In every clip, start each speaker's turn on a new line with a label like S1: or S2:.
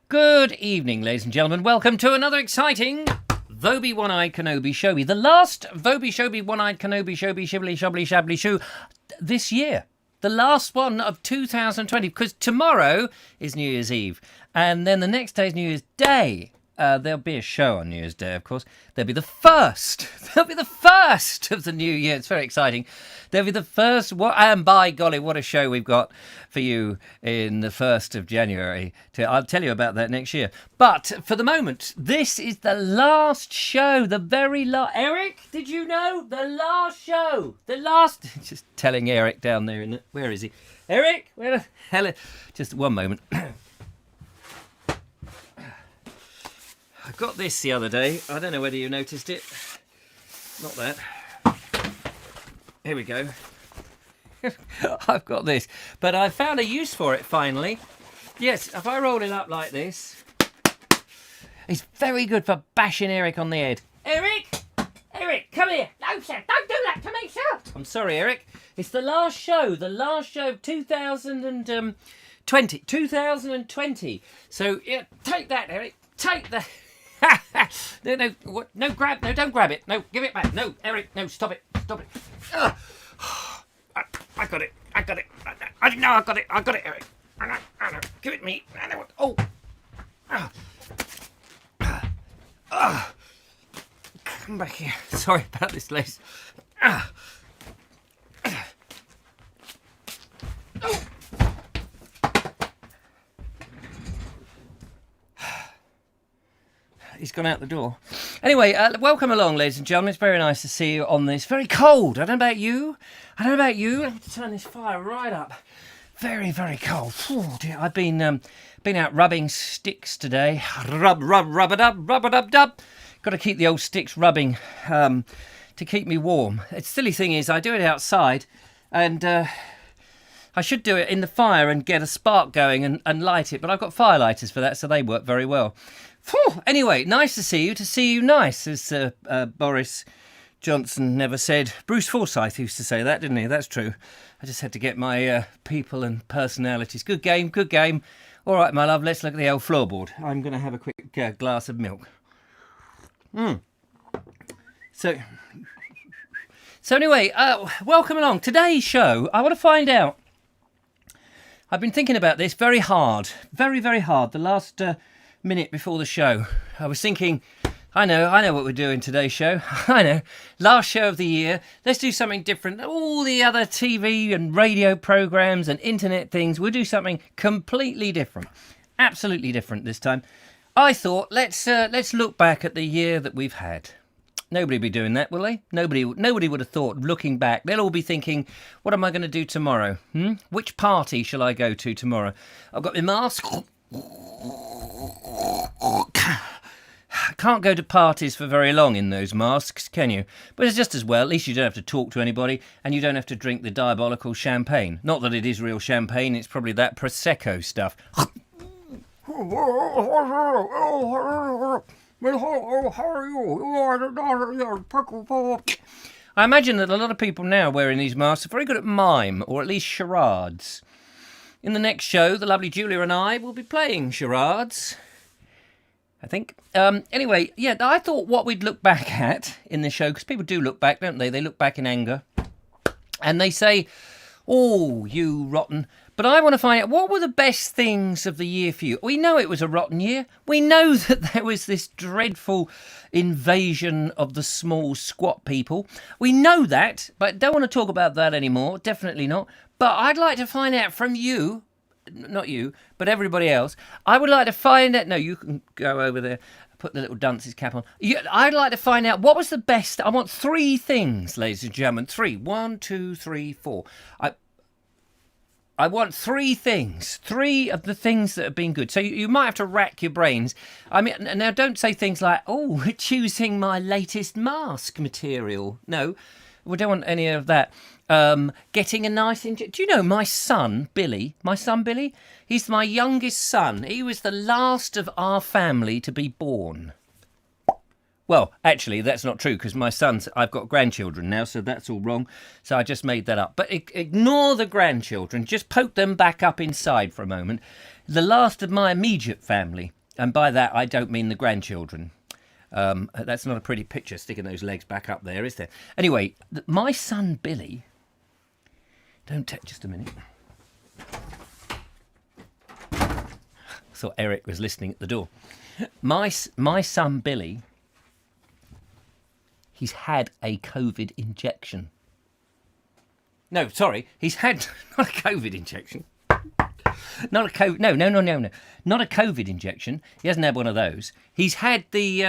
S1: Good evening, ladies and gentlemen. Welcome to another exciting Vobie One-Eyed Kenobi Showy. The last Vobie Shoby One-Eyed Kenobi Shoby Shibbly Shobbly Shabbly Shoo this year. The last one of 2020, because tomorrow is New Year's Eve. And then the next day is New Year's Day. There'll be a show on New Year's Day, of course. There'll be the first. There'll be the first of the new year. It's very exciting. There'll be the first. And by golly, what a show we've got for you in the 1st of January. I'll tell you about that next year. But for the moment, this is the last show. The very last. Eric, did you know? The last show. The last. Just telling Eric down there. Where is he? Eric? Where the hell? Just one moment. I got this the other day. I don't know whether you noticed it. Not that. Here we go. I've got this. But I found a use for it finally. Yes, if I roll it up like this, it's very good for bashing Eric on the head. Eric! Eric, come here. No, sir. Don't do that to me, sir. I'm sorry, Eric. It's the last show. The last show of 2020. 2020. So, yeah, take that, Eric. Take that. No, don't grab it. No, give it back. No, Eric, no, stop it. I got it. I got it, Eric. I know. Give it me. I know what. Come back here. Sorry about this, ladies. He's gone out the door. Anyway, welcome along, ladies and gentlemen. It's very nice to see you on this. Very cold. I don't know about you. Let me turn this fire right up. Very, very cold. Oh, dear. I've been out rubbing sticks today. Rub-a-dub. Got to keep the old sticks rubbing to keep me warm. The silly thing is, I do it outside, and I should do it in the fire and get a spark going and light it. But I've got firelighters for that, so they work very well. Anyway, nice to see you nice, as Boris Johnson never said. Bruce Forsyth used to say that, didn't he? That's true. I just had to get my people and personalities. Good game. All right, my love, let's look at the old floorboard. I'm going to have a quick glass of milk. So anyway, welcome along. Today's show, I want to find out. I've been thinking about this very hard. Very, very hard. The last minute before the show, I was thinking, I know what we're doing today's show. I know, last show of the year. Let's do something different. All the other TV and radio programs and internet things, we'll do something completely different, absolutely different this time. I thought let's look back at the year that we've had. Nobody will be doing that, will they? Nobody would have thought, looking back. They'll all be thinking, what am I going to do tomorrow? Which party shall I go to tomorrow? I've got my mask. Can't go to parties for very long in those masks, can you? But it's just as well. At least you don't have to talk to anybody, and you don't have to drink the diabolical champagne. Not that it is real champagne, it's probably that Prosecco stuff. I imagine that a lot of people now wearing these masks are very good at mime, or at least charades. In the next show, the lovely Julia and I will be playing charades, I think. Anyway, yeah, I thought what we'd look back at in the show, because people do look back, don't they? They look back in anger. And they say, oh, you rotten. But I want to find out, what were the best things of the year for you? We know it was a rotten year. We know that there was this dreadful invasion of the small, squat people. We know that, but don't want to talk about that anymore. Definitely not. But I'd like to find out from you, not you, but everybody else. I would like to find out. No, you can go over there, put the little dunce's cap on. I'd like to find out what was the best. I want 3 things, ladies and gentlemen. 3. 1, 2, 3, 4. I want 3 things. 3 of the things that have been good. So you might have to rack your brains. I mean, now don't say things like, oh, we're choosing my latest mask material. No, we don't want any of that. Getting a nice... Do you know my son, Billy? He's my youngest son. He was the last of our family to be born. Well, actually, that's not true, because I've got grandchildren now, so that's all wrong. So I just made that up. But ignore the grandchildren. Just poke them back up inside for a moment. The last of my immediate family And by that, I don't mean the grandchildren. That's not a pretty picture, sticking those legs back up there, is there? Anyway, my son Billy... Don't take just a minute. I thought Eric was listening at the door. My son Billy, he's had a COVID injection. No, sorry, he's had not a COVID injection. Not a COVID. No. Not a COVID injection. He hasn't had one of those. He's had the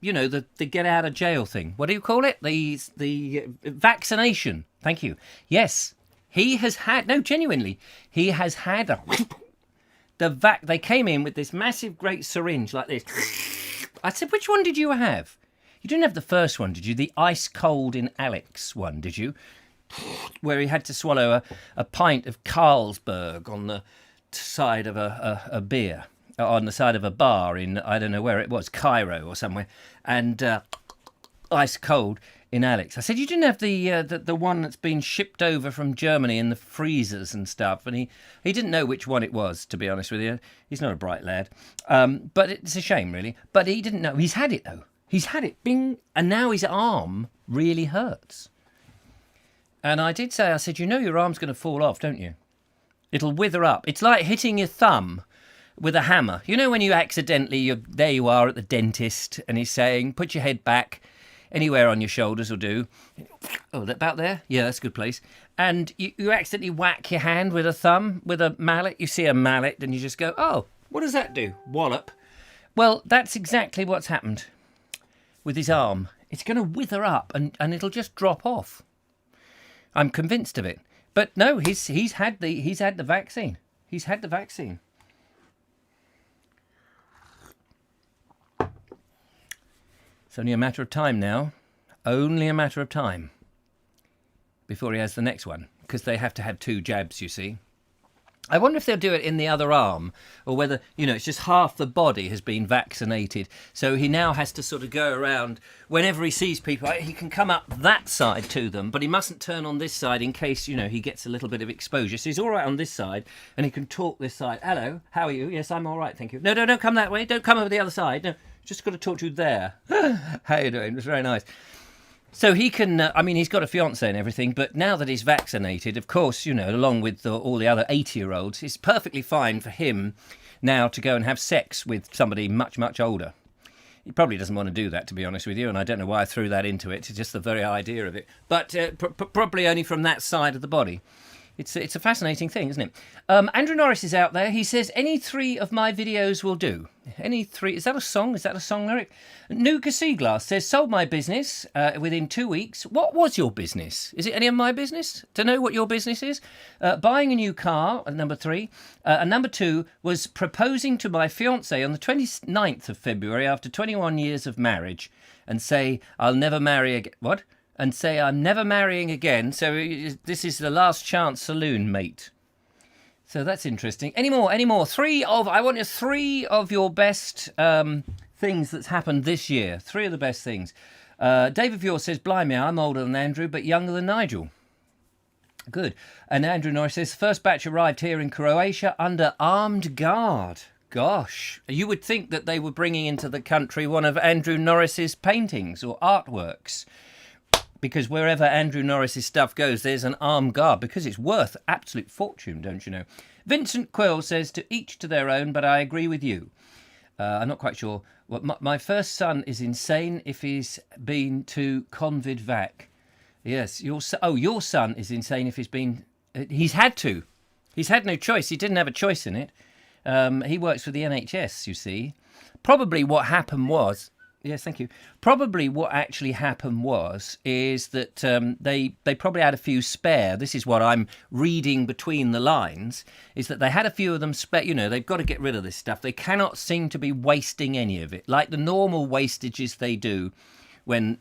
S1: the get out of jail thing. What do you call it? The vaccination. Thank you. Yes, he has had. No, genuinely, he has had a. They came in with this massive, great syringe like this. I said, which one did you have? You didn't have the first one, did you? The ice cold in Alex one, did you? Where he had to swallow a pint of Carlsberg on the side of a beer, on the side of a bar in, I don't know where it was, Cairo or somewhere, and ice cold in Alex. I said, you didn't have the one that's been shipped over from Germany in the freezers and stuff. And he didn't know which one it was, to be honest with you. He's not a bright lad. But it's a shame, really. But he didn't know. He's had it, though. He's had it, bing, and now his arm really hurts. And I did say, I said, you know your arm's going to fall off, don't you? It'll wither up. It's like hitting your thumb with a hammer. You know when you accidentally, there you are at the dentist, and he's saying, put your head back. Anywhere on your shoulders will do. Oh, about there? Yeah, that's a good place. And you accidentally whack your hand with a thumb, with a mallet. You see a mallet and you just go, oh, what does that do? Wallop. Well, that's exactly what's happened with his arm. It's going to wither up and it'll just drop off. I'm convinced of it. But no, he's had the vaccine. He's had the vaccine. It's only a matter of time now. Only a matter of time before he has the next one, because they have to have 2 jabs, you see. I wonder if they'll do it in the other arm, or whether, it's just half the body has been vaccinated. So he now has to sort of go around, whenever he sees people, he can come up that side to them, but he mustn't turn on this side in case, he gets a little bit of exposure. So he's all right on this side, and he can talk this side. Hello, how are you? Yes, I'm all right, thank you. No, don't come that way. Don't come over the other side. No, just got to talk to you there. How you doing? It was very nice. So he can, he's got a fiancée and everything, but now that he's vaccinated, of course, along with all the other 80-year-olds, it's perfectly fine for him now to go and have sex with somebody much, much older. He probably doesn't want to do that, to be honest with you, and I don't know why I threw that into it. It's just the very idea of it. But probably only from that side of the body. It's a fascinating thing, isn't it? Andrew Norris is out there. He says, any 3 of my videos will do. Any 3. Is that a song? Is that a song lyric? Nuka Seaglass says, sold my business within 2 weeks. What was your business? Is it any of my business? To know what your business is? Buying a new car, number 3. And number 2 was proposing to my fiancée on the 29th of February after 21 years of marriage and say, I'll never marry again. What? And say, I'm never marrying again, so this is the last chance saloon, mate. So that's interesting. Any more? I want 3 of your best things that's happened this year. 3 of the best things. David Vure says, blimey, I'm older than Andrew, but younger than Nigel. Good. And Andrew Norris says, first batch arrived here in Croatia under armed guard. Gosh, you would think that they were bringing into the country one of Andrew Norris's paintings or artworks. Because wherever Andrew Norris's stuff goes, there's an armed guard, because it's worth absolute fortune, don't you know? Vincent Quill says, to each to their own, but I agree with you. I'm not quite sure. Well, my first son is insane if he's been to Convid Vac. Yes, your son is insane if he's been... He's had to. He's had no choice. He didn't have a choice in it. He works for the NHS, you see. Probably what happened was... Yes, thank you. Probably what actually happened is that they probably had a few spare. This is what I'm reading between the lines, is that they had a few of them spare. They've got to get rid of this stuff. They cannot seem to be wasting any of it, like the normal wastages they do when,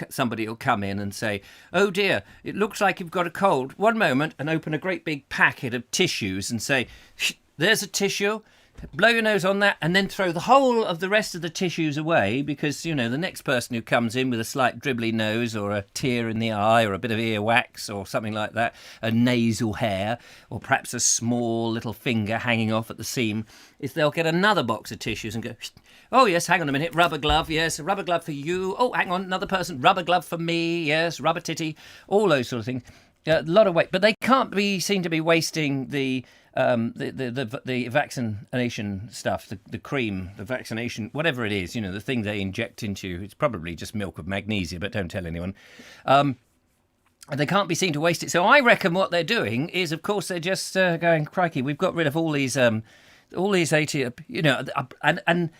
S1: somebody will come in and say, oh dear, it looks like you've got a cold. One moment, and open a great big packet of tissues and say, there's a tissue. blow your nose on that, and then throw the whole of the rest of the tissues away, because, you know, the next person who comes in with a slight dribbly nose or a tear in the eye or a bit of earwax or something like that, a nasal hair, or perhaps a small little finger hanging off at the seam, is they'll get another box of tissues and go, oh, yes, hang on a minute, rubber glove, yes, a rubber glove for you. Oh, hang on, another person, rubber glove for me, yes, rubber titty, all those sort of things. A lot of weight, but they can't be seen to be wasting the vaccination stuff, the cream, the vaccination, whatever it is, you know, the thing they inject into you. It's probably just milk with magnesia, but don't tell anyone. They can't be seen to waste it. So I reckon what they're doing is, of course, they're just going, crikey, we've got rid of all these 80, you know, and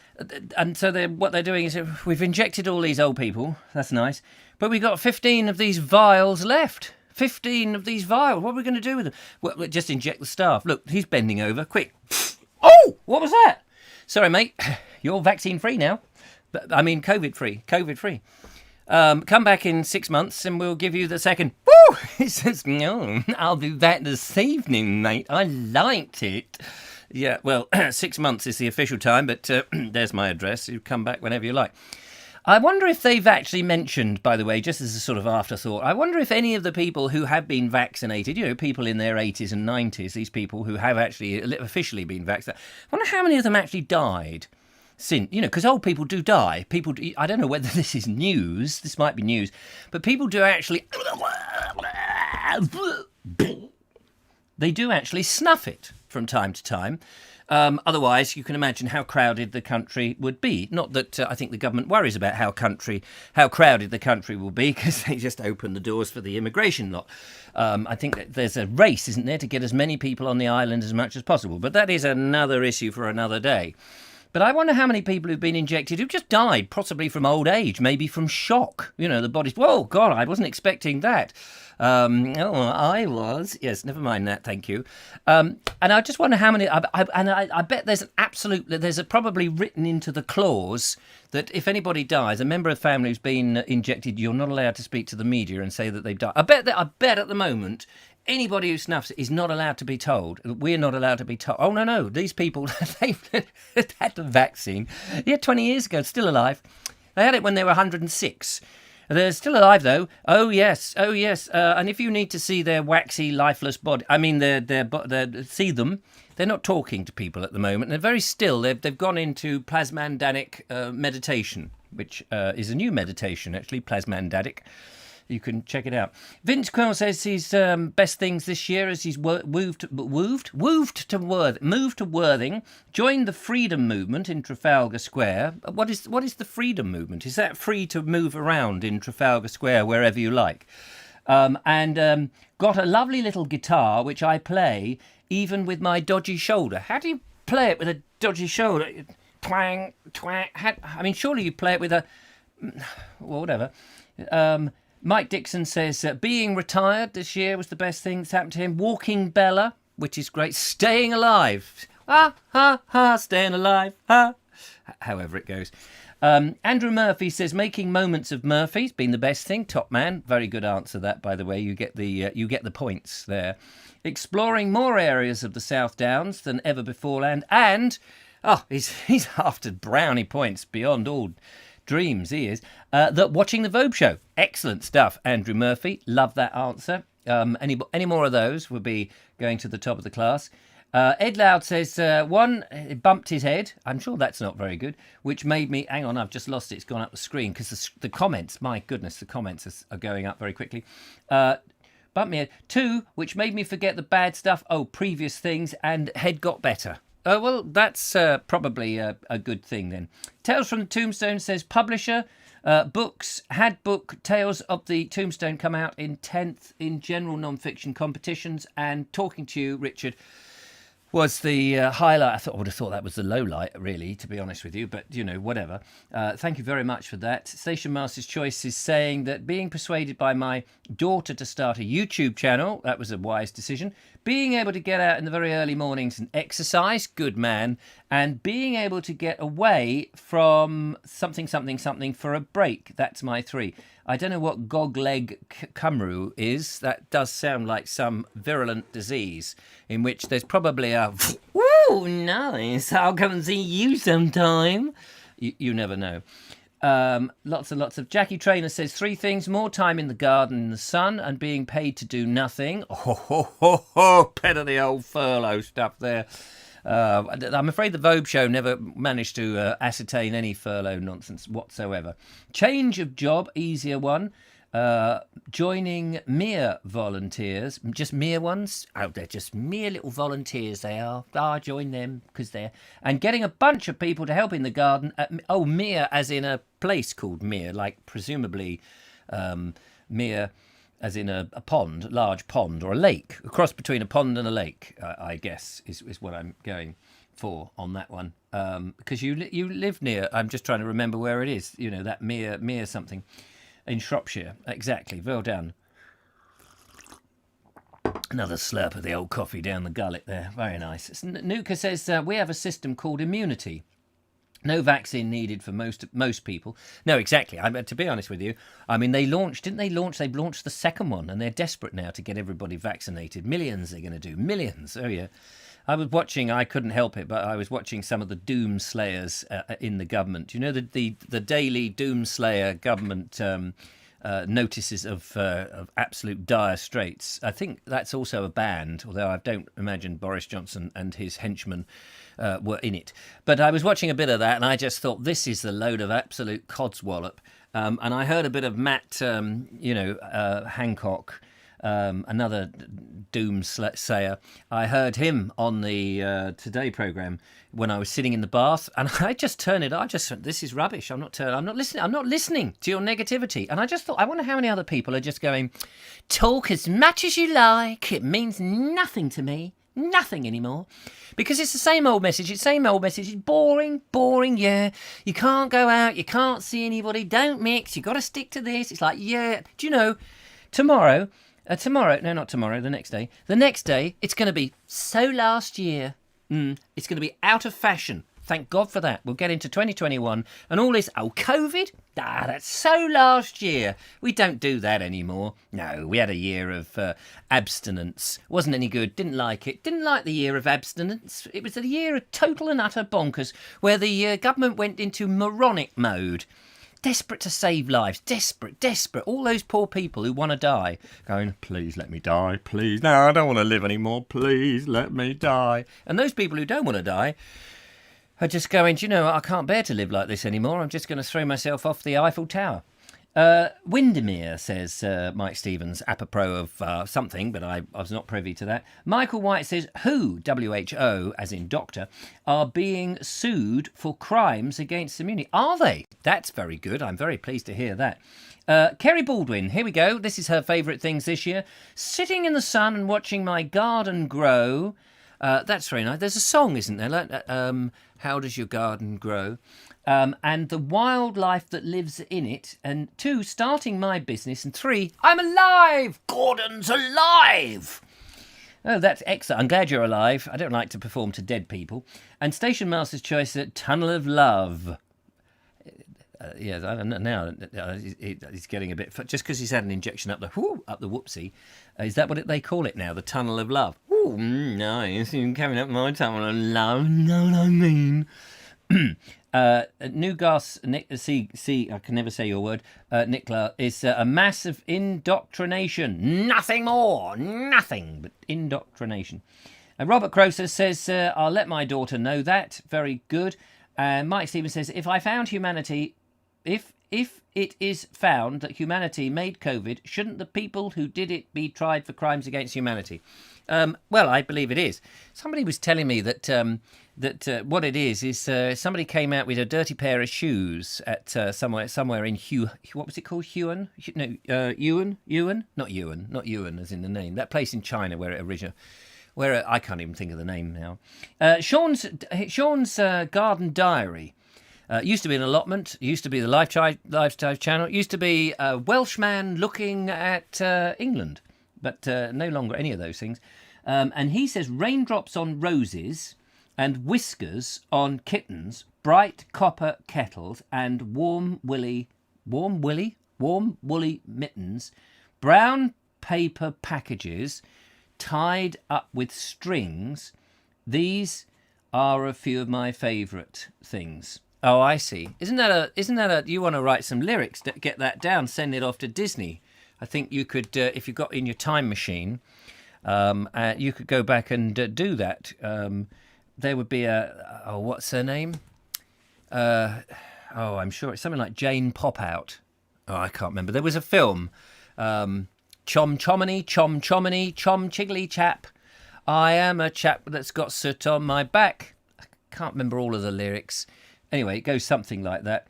S1: so what they're doing is we've injected all these old people. That's nice, but we've got 15 of these vials left. 15 of these vials. What are we going to do with them? Well, just inject the staff. Look, he's bending over. Quick. Oh, what was that? Sorry, mate. You're vaccine free now. I mean, COVID free. COVID free. Come back in 6 months and we'll give you the second. Woo! He says, no, I'll do that this evening, mate. I liked it. Yeah, well, 6 months is the official time, but there's my address. You come back whenever you like. I wonder if they've actually mentioned, by the way, just as a sort of afterthought, I wonder if any of the people who have been vaccinated, you know, people in their 80s and 90s, these people who have actually officially been vaccinated, I wonder how many of them actually died since, you know, because old people do die. People, I don't know whether this is news, this might be news, but people do actually, they do actually snuff it from time to time. Otherwise, you can imagine how crowded the country would be. Not that I think the government worries about how crowded the country will be, because they just open the doors for the immigration lot. I think that there's a race, isn't there, to get as many people on the island as much as possible. But that is another issue for another day. But I wonder how many people who've been injected who've just died, possibly from old age, maybe from shock. You know, the body's, whoa, God, I wasn't expecting that. I was. Yes, never mind that, thank you. And I just wonder how many, I bet there's probably written into the clause that if anybody dies, a member of the family who's been injected, you're not allowed to speak to the media and say that they've died. I bet at the moment, anybody who snuffs it is not allowed to be told. We're not allowed to be told. Oh, no. These people, they've had the vaccine. Yeah, 20 years ago, still alive. They had it when they were 106. They're still alive, though. Oh, yes. And if you need to see their waxy, lifeless body, I mean, see them, they're not talking to people at the moment. They're very still. They've gone into plasmandanic meditation, which is a new meditation, actually, plasmandanic. You can check it out. Vince Quill says his best things this year as he's moved to Worthing, joined the Freedom Movement in Trafalgar Square. What is the Freedom Movement? Is that free to move around in Trafalgar Square wherever you like? And got a lovely little guitar which I play even with my dodgy shoulder. How do you play it with a dodgy shoulder? Twang, twang. I mean, surely you play it with a... well, whatever. Mike Dixon says, being retired this year was the best thing that's happened to him. Walking Bella, which is great. Staying alive. Staying alive. However it goes. Andrew Murphy says, making moments of Murphy's been the best thing. Top man. Very good answer that, by the way. You get the points there. Exploring more areas of the South Downs than ever beforehand. And, he's after brownie points beyond all dreams, he is. That watching the Vobes show. Excellent stuff, Andrew Murphy. Love that answer. Any more of those would be going to the top of the class. Ed Loud says, one, it bumped his head. I'm sure that's not very good, which made me... Hang on, I've just lost it. It's gone up the screen because the comments, my goodness, the comments are going up very quickly. Bumped me head. Two, which made me forget the bad stuff. Oh, previous things, and head got better. Oh, well, that's probably a good thing then. Tales from the Tombstone says, publisher, books, had book Tales of the Tombstone come out in 10th in general non-fiction competitions, and talking to you, Richard, was the highlight. I would have thought that was the low light, really, to be honest with you, but, you know, whatever. Thank you very much for that. Station Master's Choice is saying that being persuaded by my daughter to start a YouTube channel, that was a wise decision. Being able to get out in the very early mornings and exercise, good man. And being able to get away from something for a break, that's my 3. I don't know what gogleg cymru is. That does sound like some virulent disease in which there's probably a, woo, nice, I'll come and see you sometime. You never know. Lots and lots of... Jackie Trainer says 3 things: more time in the garden in the sun and being paid to do nothing. Pet of the old furlough stuff there. I'm afraid the Vobes show never managed to ascertain any furlough nonsense whatsoever. Change of job, easier one. Joining mere volunteers, just mere ones. Oh, they're just mere little volunteers. They are. I join them because they're. And getting a bunch of people to help in the garden. Mere as in a place called Mere, like presumably Mere as in a pond, large pond or a lake, a cross between a pond and a lake. I guess is what I'm going for on that one. Because you live near. I'm just trying to remember where it is. You know, that Mere something. In Shropshire, exactly. Well done. Another slurp of the old coffee down the gullet there. Very nice. Nuka says, we have a system called immunity. No vaccine needed for most people. No, exactly. To be honest with you, I mean, they launched the second one, and they're desperate now to get everybody vaccinated. Millions they're going to do. Millions. Oh, yeah. I was watching, I couldn't help it, but I was watching some of the doomslayers in the government. You know, the daily doomslayer government notices of absolute dire straits. I think that's also a band, although I don't imagine Boris Johnson and his henchmen were in it. But I was watching a bit of that, and I just thought, this is the load of absolute codswallop. And I heard a bit of Matt, Hancock, another doomsayer. I heard him on the Today programme when I was sitting in the bath, and I just turned it. This is rubbish. I'm not listening. I'm not listening to your negativity. And I just thought, I wonder how many other people are just going, talk as much as you like. It means nothing to me. Nothing anymore. Because it's the same old message. It's boring, yeah. You can't go out. You can't see anybody. Don't mix. You got to stick to this. It's like, yeah. Do you know, tomorrow, the next day. The next day, it's going to be so last year. It's going to be out of fashion. Thank God for that. We'll get into 2021 and all this, COVID? That's so last year. We don't do that anymore. No, we had a year of abstinence. Wasn't any good. Didn't like it. Didn't like the year of abstinence. It was a year of total and utter bonkers where the government went into moronic mode. Desperate to save lives. Desperate. All those poor people who want to die. Going, please let me die. Please. No, I don't want to live anymore. Please let me die. And those people who don't want to die are just going, I can't bear to live like this anymore. I'm just going to throw myself off the Eiffel Tower. Windermere, says Mike Stevens, apropos of something, but I was not privy to that. Michael White says, WHO, WHO, as in doctor, are being sued for crimes against the community. Are they? That's very good. I'm very pleased to hear that. Kerry Baldwin, here we go. This is her favourite things this year. Sitting in the sun and watching my garden grow. That's very nice. There's a song, isn't there? Like, how does your garden grow? And the wildlife that lives in it. And 2, starting my business. And 3, I'm alive! Gordon's alive! Oh, that's excellent. I'm glad you're alive. I don't like to perform to dead people. And Station Master's choice at Tunnel of Love. Yes, now he's getting a bit... Just because he's had an injection up the whoopsie. Is that what they call it now? The Tunnel of Love. Ooh, nice. You're coming up my tunnel of love. Know what I mean? Newgas, I can never say your word, Nicola, is a massive indoctrination. Nothing more. Nothing but indoctrination. Robert Croser says, I'll let my daughter know that. Very good. Mike Stevens says, if it is found that humanity made COVID, shouldn't the people who did it be tried for crimes against humanity? Well, I believe it is. Somebody was telling me that what it is somebody came out with a dirty pair of shoes at somewhere in what was it called? Yuan? No, Yuan? Not Yuan as in the name. That place in China where it originated. Where I can't even think of the name now. Sean's Garden Diary. Used to be an allotment. Used to be the Lifestyle Channel. Used to be a Welshman looking at England. But no longer any of those things. And he says, raindrops on roses and whiskers on kittens, bright copper kettles and warm woolly mittens, brown paper packages tied up with strings. These are a few of my favourite things. Oh, I see. Isn't that a? You want to write some lyrics? Get that down. Send it off to Disney. I think you could, if you got in your time machine, you could go back and do that. There would be what's her name? I'm sure it's something like Jane Popout. Oh, I can't remember. There was a film, Chom Chominy, Chom Chiggly Chap. I am a chap that's got soot on my back. I can't remember all of the lyrics. Anyway, it goes something like that.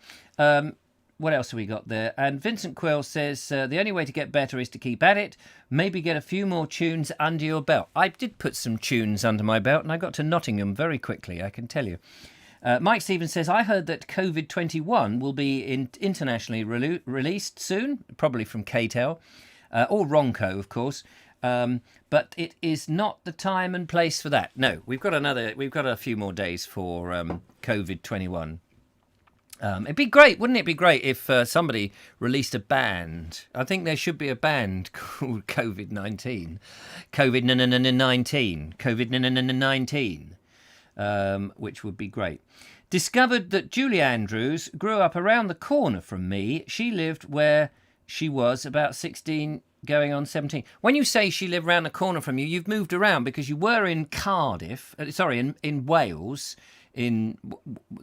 S1: What else have we got there? And Vincent Quill says, the only way to get better is to keep at it. Maybe get a few more tunes under your belt. I did put some tunes under my belt, and I got to Nottingham very quickly, I can tell you. Mike Stevens says, I heard that COVID-21 will be internationally released soon, probably from KTEL, or Ronco, of course. But it is not the time and place for that. No, we've got a few more days for COVID-21. It'd be great, wouldn't it be great if somebody released a band? I think there should be a band called COVID-19. COVID-19, which would be great. Discovered that Julie Andrews grew up around the corner from me. She lived where she was about 16 going on 17. When you say she lived around the corner from you, you've moved around because you were in Cardiff, in Wales, in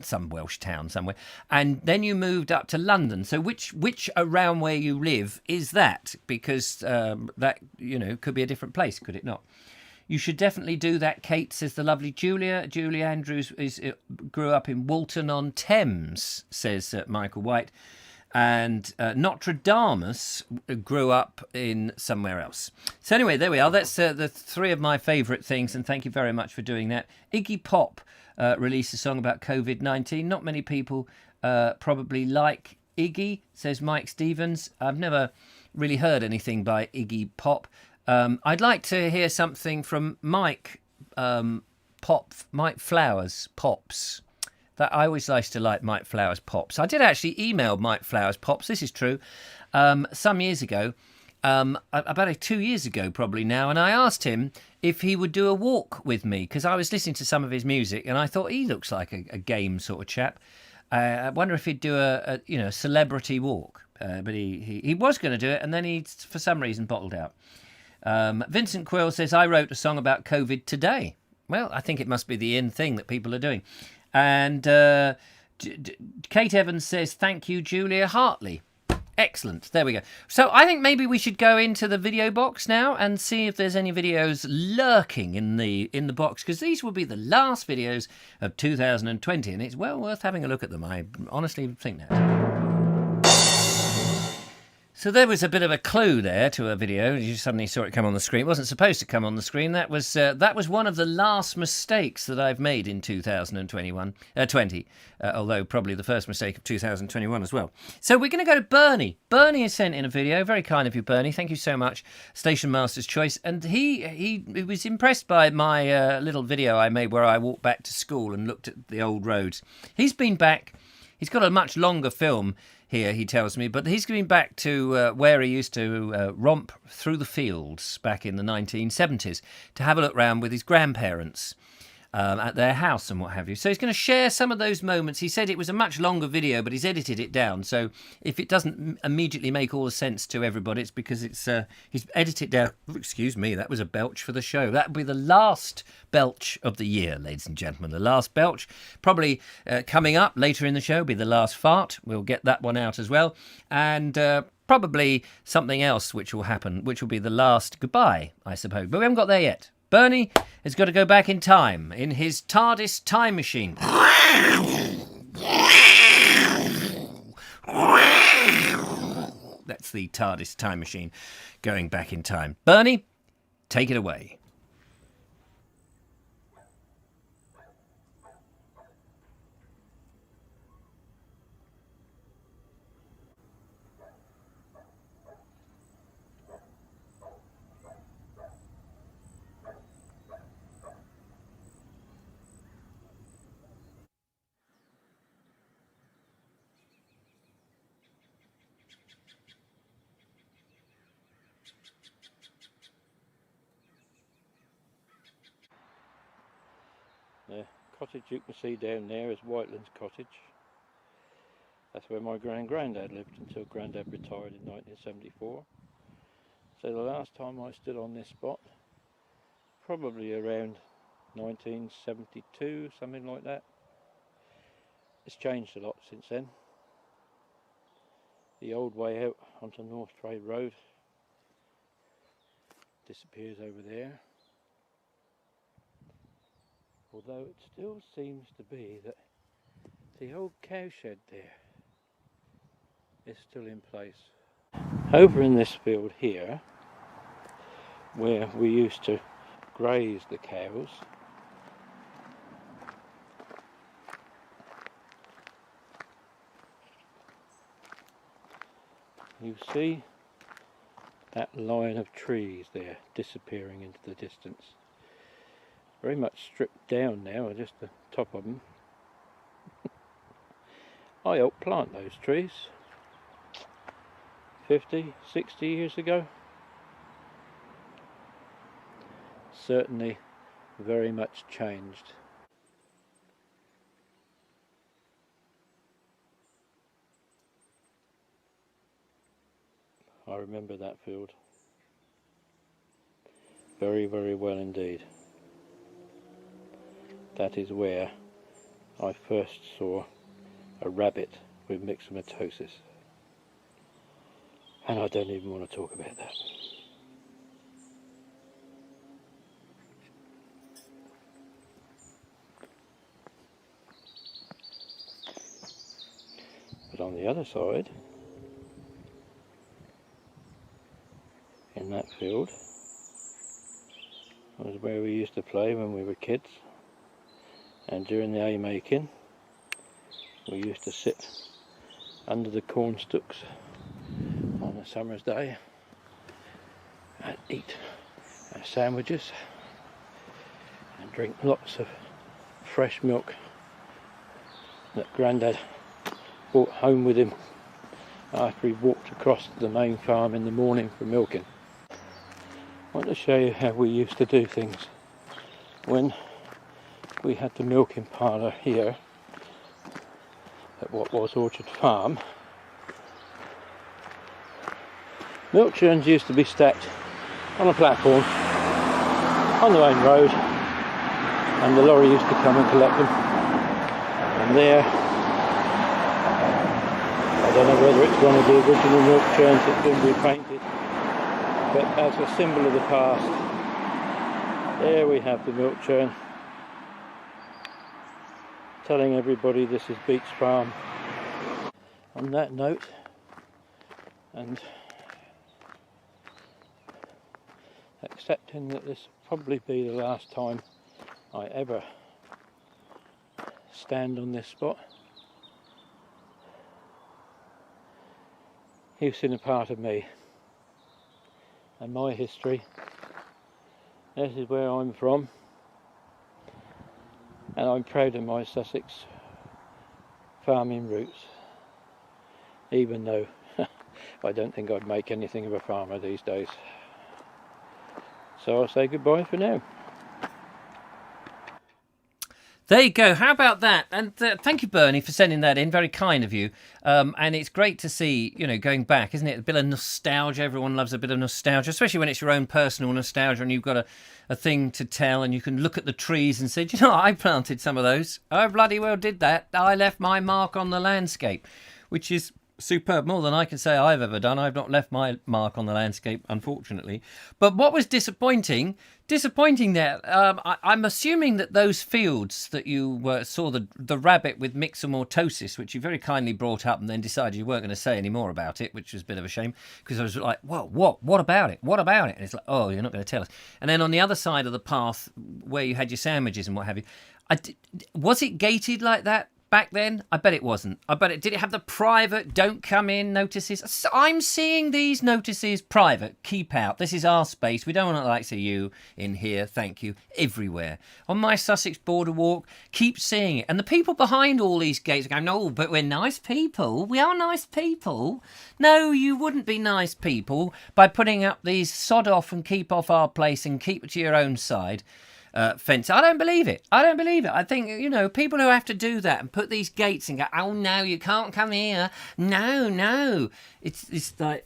S1: some Welsh town somewhere, and then you moved up to London. So which around where you live is that? Because that, could be a different place, could it not? You should definitely do that, Kate, says the lovely Julia. Julie Andrews grew up in Walton-on-Thames, says Michael White. And Notre Dame grew up in somewhere else. So anyway, there we are. That's the three of my favourite things, and thank you very much for doing that. Iggy Pop released a song about COVID-19. Not many people probably like Iggy, says Mike Stevens. I've never really heard anything by Iggy Pop. I'd like to hear something from Mike Flowers Pops. That I always used to like Mike Flowers Pops. I did actually email Mike Flowers Pops. This is true. Some years ago, about 2 years ago probably now, and I asked him if he would do a walk with me because I was listening to some of his music and I thought he looks like a game sort of chap. I wonder if he'd do a celebrity walk, but he was going to do it and then he for some reason bottled out. Vincent Quill says, I wrote a song about COVID today. Well, I think it must be the in thing that people are doing. And Kate Evans says, thank you, Julia Hartley. Excellent. There we go. So I think maybe we should go into the video box now and see if there's any videos lurking in the box, because these will be the last videos of 2020, and it's well worth having a look at them. I honestly think that. So there was a bit of a clue there to a video. You suddenly saw it come on the screen. It wasn't supposed to come on the screen. That was one of the last mistakes that I've made in 2020, although probably the first mistake of 2021 as well. So we're going to go to Bernie. Bernie has sent in a video. Very kind of you, Bernie. Thank you so much. Station Master's Choice. And he was impressed by my little video I made where I walked back to school and looked at the old roads. He's been back. He's got a much longer film here, he tells me, but he's going back to where he used to romp through the fields back in the 1970s to have a look round with his grandparents at their house and what have you. So he's going to share some of those moments. He said it was a much longer video, but he's edited it down. So if it doesn't immediately make all the sense to everybody, it's because he's edited it down. Excuse me, that was a belch for the show. That would be the last belch of the year, ladies and gentlemen. The last belch. Probably coming up later in the show will be the last fart. We'll get that one out as well. And probably something else which will happen, which will be the last goodbye, I suppose. But we haven't got there yet. Bernie has got to go back in time in his TARDIS time machine. That's the TARDIS time machine going back in time. Bernie, take it away.
S2: cottage you can see down there is Whitelands Cottage. That's where my grandad lived until Grandad retired in 1974. So the last time I stood on this spot, probably around 1972, something like that. It's changed a lot since then. The old way out onto North Trade Road disappears over there. Although it still seems to be that the old cowshed there is still in place. Over in this field here, where we used to graze the cows, you see that line of trees there disappearing into the distance. Very much stripped down now, just the top of them. I helped plant those trees 50, 60 years ago. Certainly very much changed. I remember that field very, very well indeed. That is where I first saw a rabbit with myxomatosis. And I don't even want to talk about that. But on the other side, in that field, was where we used to play when we were kids. And during the haymaking, we used to sit under the corn stalks on a summer's day and eat our sandwiches and drink lots of fresh milk that Grandad brought home with him after he walked across to the main farm in the morning for milking. I want to show you how we used to do things when we had the milking parlour here at what was Orchard Farm. Milk churns used to be stacked on a platform on the main road, and the lorry used to come and collect them. And there, I don't know whether it's one of the original milk churns that's been repainted, but as a symbol of the past, there we have the milk churn, telling everybody this is Beach Farm. On that note, and accepting that this will probably be the last time I ever stand on this spot, you've seen a part of me and my history. This is where I'm from, and I'm proud of my Sussex farming roots, even though I don't think I'd make anything of a farmer these days. So I'll say goodbye for now.
S1: There you go. How about that? And thank you, Bernie, for sending that in. Very kind of you. And it's great to see, you know, going back, isn't it? A bit of nostalgia. Everyone loves a bit of nostalgia, especially when it's your own personal nostalgia and you've got a thing to tell and you can look at the trees and say, do you know what? I planted some of those. I bloody well did that. I left my mark on the landscape, which is superb. More than I can say I've ever done. I've not left my mark on the landscape, unfortunately. But what was disappointing there, I'm assuming that those fields that you saw the rabbit with myxomatosis, which you very kindly brought up and then decided you weren't going to say any more about it, which was a bit of a shame, because I was like, well, what about it? What about it? And it's like, oh, you're not going to tell us. And then on the other side of the path where you had your sandwiches and what have you, was it gated like that back then? I bet it wasn't. Did it have the private don't come in notices? I'm seeing these notices private, keep out. This is our space. We don't want to like see you in here. Thank you. Everywhere. On my Sussex border walk, keep seeing it. And the people behind all these gates are going, no, but we're nice people. We are nice people. No, you wouldn't be nice people by putting up these sod off and keep off our place and keep it to your own side. fence. I don't believe it. I think, people who have to do that and put these gates and go, oh no, you can't come here. No. It's like,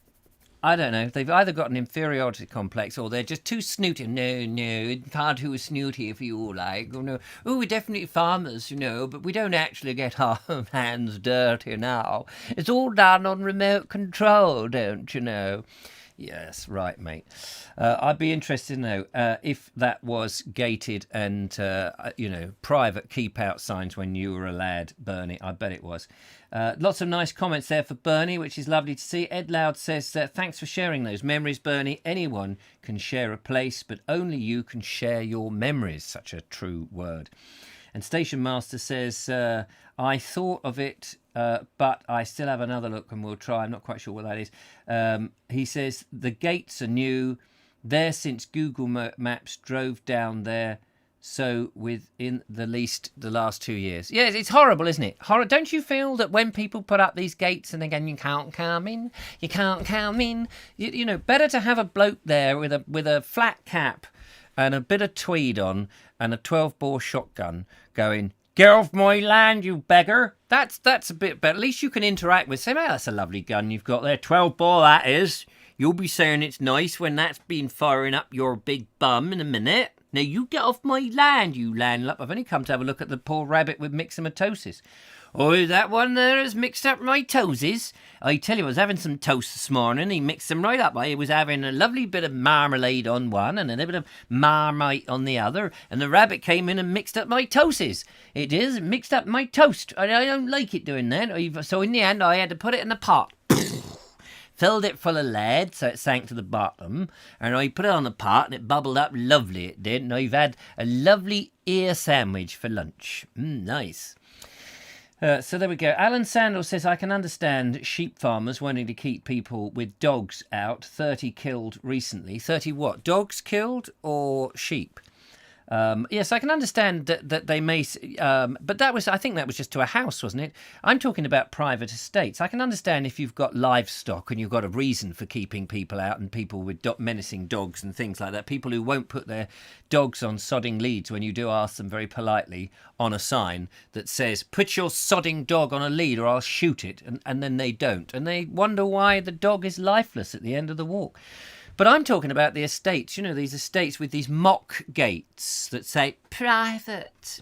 S1: I don't know. They've either got an inferiority complex or they're just too snooty. No, it's far too snooty if you like. No. Oh, we're definitely farmers, but we don't actually get our hands dirty now. It's all done on remote control, don't you know? Yes, right, mate. I'd be interested to know if that was gated and, private keep-out signs when you were a lad, Bernie. I bet it was. Lots of nice comments there for Bernie, which is lovely to see. Ed Loud says, thanks for sharing those memories, Bernie. Anyone can share a place, but only you can share your memories. Such a true word. And Station Master says, I thought of it, but I still have another look and we'll try. I'm not quite sure what that is. He says, the gates are new. There since Google Maps drove down there. So within the last 2 years. Yeah, it's horrible, isn't it? Don't you feel that when people put up these gates and again, you can't come in, better to have a bloke there with a flat cap and a bit of tweed on and a 12-bore shotgun going, get off my land, you beggar. That's a bit better. At least you can interact with, say, oh, that's a lovely gun you've got there. 12-bore, that is. You'll be saying it's nice when that's been firing up your big bum in a minute. Now, you get off my land, you landlub. I've only come to have a look at the poor rabbit with myxomatosis. Oh, that one there has mixed up my toesies. I tell you, I was having some toast this morning. He mixed them right up. I was having a lovely bit of marmalade on one and a bit of marmite on the other. And the rabbit came in and mixed up my toesies. It is, mixed up my toast. I don't like it doing that. So in the end, I had to put it in a pot. Filled it full of lead so it sank to the bottom, and I put it on the pot and it bubbled up lovely, it did, and I've had a lovely ear sandwich for lunch. Nice. So there we go. Alan Sandel says, I can understand sheep farmers wanting to keep people with dogs out. 30 killed recently. 30 what? Dogs killed or sheep? Yes, I can understand that they may, but I think that was just to a house, wasn't it? I'm talking about private estates. I can understand if you've got livestock and you've got a reason for keeping people out and people with menacing dogs and things like that. People who won't put their dogs on sodding leads when you do ask them very politely on a sign that says, put your sodding dog on a lead or I'll shoot it. And then they don't. And they wonder why the dog is lifeless at the end of the walk. But I'm talking about the estates, these estates with these mock gates that say, private.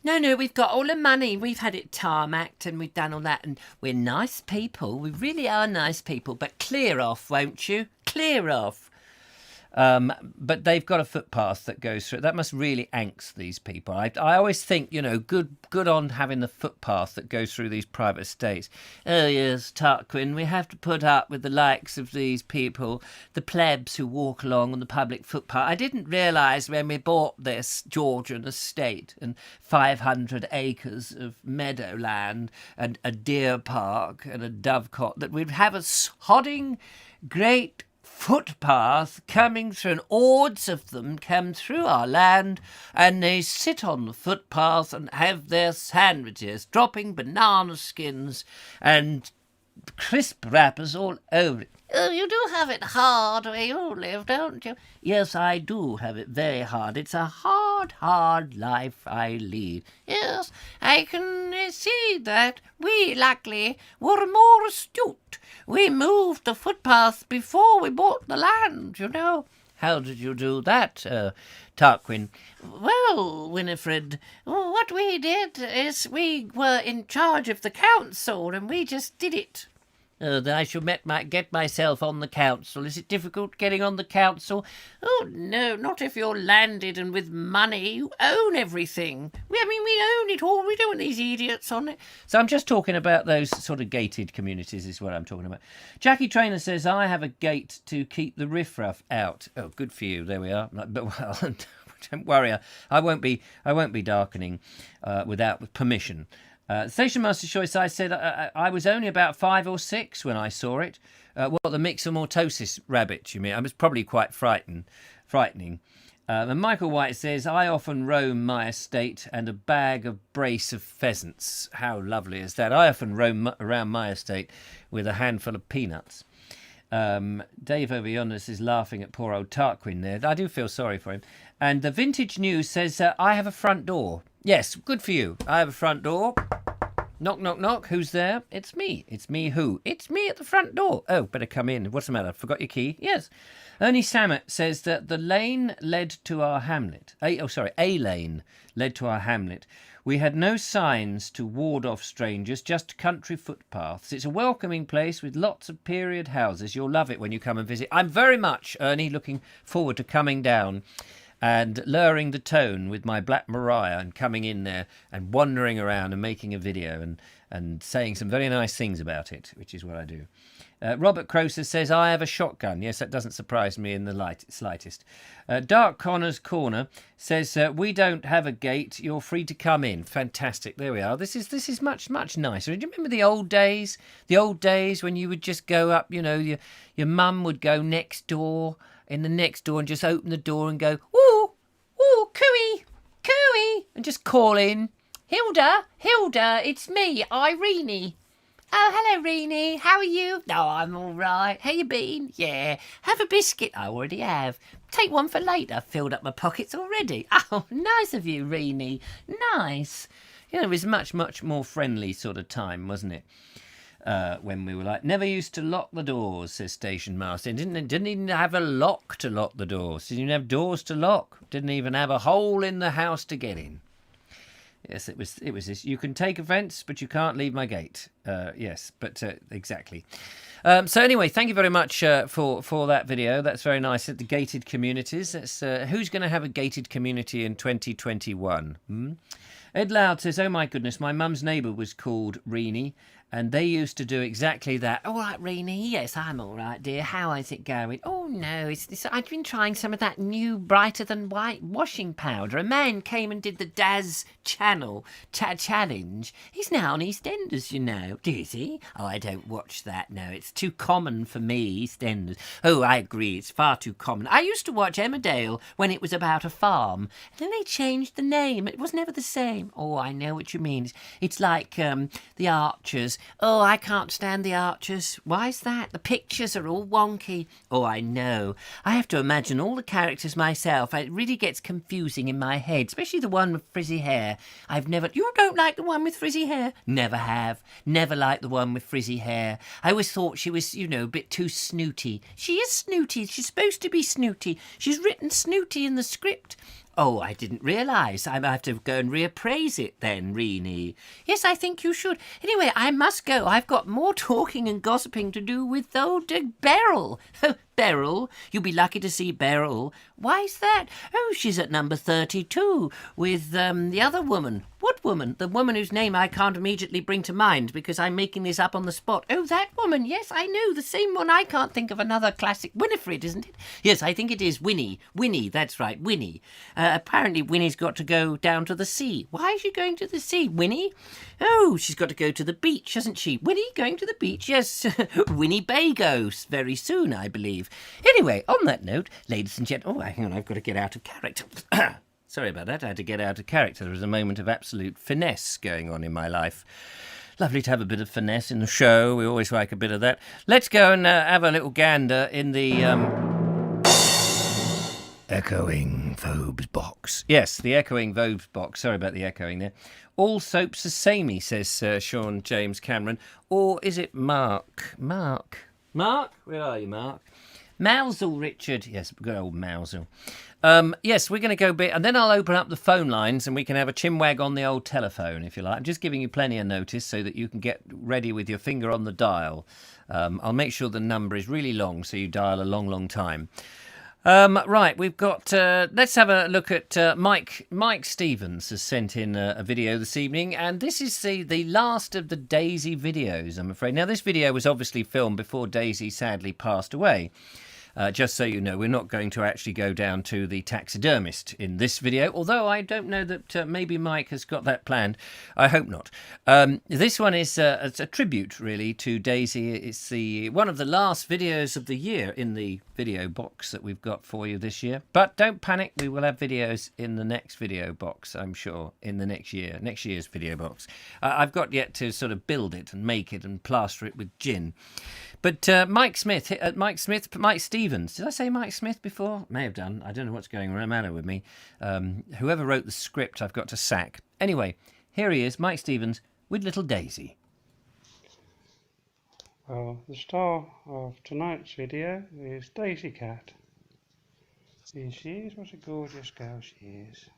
S1: No, we've got all the money. We've had it tarmacked and we've done all that. And we're nice people. We really are nice people. But clear off, won't you? Clear off. But they've got a footpath that goes through it. That must really angst these people. I always think, good on having the footpath that goes through these private estates. Oh, yes, Tarquin, we have to put up with the likes of these people, the plebs who walk along on the public footpath. I didn't realise when we bought this Georgian estate and 500 acres of meadowland and a deer park and a dovecot that we'd have a sodding great footpath coming through, and hordes of them come through our land and they sit on the footpath and have their sandwiches, dropping banana skins and crisp wrappers all over it. Oh, you do have it hard where you live, don't you? Yes, I do have it very hard. It's a hard life I lead. Yes, I can see that. We, luckily, were more astute. We moved the footpath before we bought the land, How did you do that, Tarquin? Well, Winifred, what we did is we were in charge of the council and we just did it. Then I shall get myself on the council. Is it difficult getting on the council? Oh, no, not if you're landed and with money. You own everything. We own it all. We don't want these idiots on it. So I'm just talking about those sort of gated communities is what I'm talking about. Jackie Trainer says, I have a gate to keep the riffraff out. Oh, good for you. There we are. But, well, don't worry. I won't be darkening without permission. Station Master Choice, I said I was only about 5 or 6 when I saw it. The myxomatosis rabbit, you mean? I was probably quite frightening. And Michael White says, I often roam my estate and a bag of brace of pheasants. How lovely is that? I often roam around my estate with a handful of peanuts. Dave over yonder is laughing at poor old Tarquin there. I do feel sorry for him. And the Vintage News says, I have a front door. Yes, good for you. I have a front door. Knock, knock, knock. Who's there? It's me. It's me who? It's me at the front door. Oh, better come in. What's the matter? Forgot your key? Yes. Ernie Samet says that the lane led to our hamlet. A lane led to our hamlet. We had no signs to ward off strangers, just country footpaths. It's a welcoming place with lots of period houses. You'll love it when you come and visit. I'm very much, Ernie, looking forward to coming down and lowering the tone with my Black Mariah and coming in there and wandering around and making a video and saying some very nice things about it, which is what I do. Robert Croser says, I have a shotgun. Yes, that doesn't surprise me in the slightest. Dark Connor's Corner says, we don't have a gate. You're free to come in. Fantastic. There we are. This is much, much nicer. Do you remember the old days? The old days when you would just go up, you know, your mum would go next door, in the next door, and just open the door and go, ooh, ooh, cooey, cooey, and just call in, Hilda, it's me, Irene. Oh, hello, Reenie. How are you? No, I'm all right. How you been? Yeah. Have a biscuit. I already have. Take one for later. Filled up my pockets already. Oh, nice of you, Reenie. Nice. You know, it was much, much more friendly sort of time, wasn't it? When we were like, never used to lock the doors, says Station Master. Didn't even have a lock to lock the doors. Didn't even have doors to lock. Didn't even have a hole in the house to get in. Yes, it was this. You can take offence, but you can't leave my gate. Yes, but exactly. So anyway, thank you very much for that video. That's very nice. At the gated communities. That's, who's going to have a gated community in 2021? Ed Loud says, oh my goodness, my mum's neighbour was called Reenie, and they used to do exactly that. All right, Reenie. Yes, I'm all right, dear. How is it going? Oh, no. I've been trying some of that new brighter than white washing powder. A man came and did the Daz channel challenge. He's now on EastEnders, you know. Is he? Oh, I don't watch that. No, it's too common for me, EastEnders. Oh, I agree. It's far too common. I used to watch Emmerdale when it was about a farm. And then they changed the name. It was never the same. Oh, I know what you mean. It's like the Archers. Oh, I can't stand the Archers. Why's that? The pictures are all wonky. Oh, I know. I have to imagine all the characters myself. It really gets confusing in my head, especially the one with frizzy hair. You don't like the one with frizzy hair? Never have. Never liked the one with frizzy hair. I always thought she was, you know, a bit too snooty. She is snooty. She's supposed to be snooty. She's written snooty in the script. Oh, I didn't realise. I have to go and reappraise it then, Reenie. Yes, I think you should. Anyway, I must go. I've got more talking and gossiping to do with old Beryl. Beryl? You'll be lucky to see Beryl. Why's that? Oh, she's at number 32 with the other woman. What woman? The woman whose name I can't immediately bring to mind because I'm making this up on the spot. Oh, that woman. Yes, I know. The same one. I can't think of another classic. Winifred, isn't it? Yes, I think it is Winnie. Winnie, that's right, Winnie. Apparently Winnie's got to go down to the sea. Why is she going to the sea, Winnie? Oh, she's got to go to the beach, hasn't she? Winnie going to the beach? Yes, Winnie Bagos very soon, I believe. Anyway, on that note, ladies and gentlemen... Oh, hang on, I've got to get out of character. Sorry about that, I had to get out of character. There was a moment of absolute finesse going on in my life. Lovely to have a bit of finesse in the show. We always like a bit of that. Let's go and have a little gander in the... Echoing Vobes box. Yes, the Echoing Vobes box. Sorry about the echoing there. All soaps are samey, says Sean James Cameron. Or is it Mark? Mark? Where are you, Mark? Mousel, Richard. Yes, good old Mousel. Yes, we're going to go bit, and then I'll open up the phone lines and we can have a chinwag on the old telephone, if you like. I'm just giving you plenty of notice so that you can get ready with your finger on the dial. I'll make sure the number is really long so you dial a long, long time. Right, we've got... let's have a look at Mike Stevens has sent in a video this evening, and this is the last of the Daisy videos, I'm afraid. Now, this video was obviously filmed before Daisy sadly passed away. Just so you know, we're not going to actually go down to the taxidermist in this video, although I don't know that maybe Mike has got that planned. I hope not. This one is it's a tribute, really, to Daisy. It's one of the last videos of the year in the video box that we've got for you this year. But don't panic, we will have videos in the next video box, I'm sure, in the next year's video box. I've got yet to sort of build it and make it and plaster it with gin. But Mike Stevens. Did I say Mike Smith before? May have done. I don't know what's going on the matter with me. Whoever wrote the script, I've got to sack. Anyway, here he is, Mike Stevens, with little Daisy.
S3: Well, the star of tonight's video is Daisy Cat. Here she is. What a gorgeous girl she is.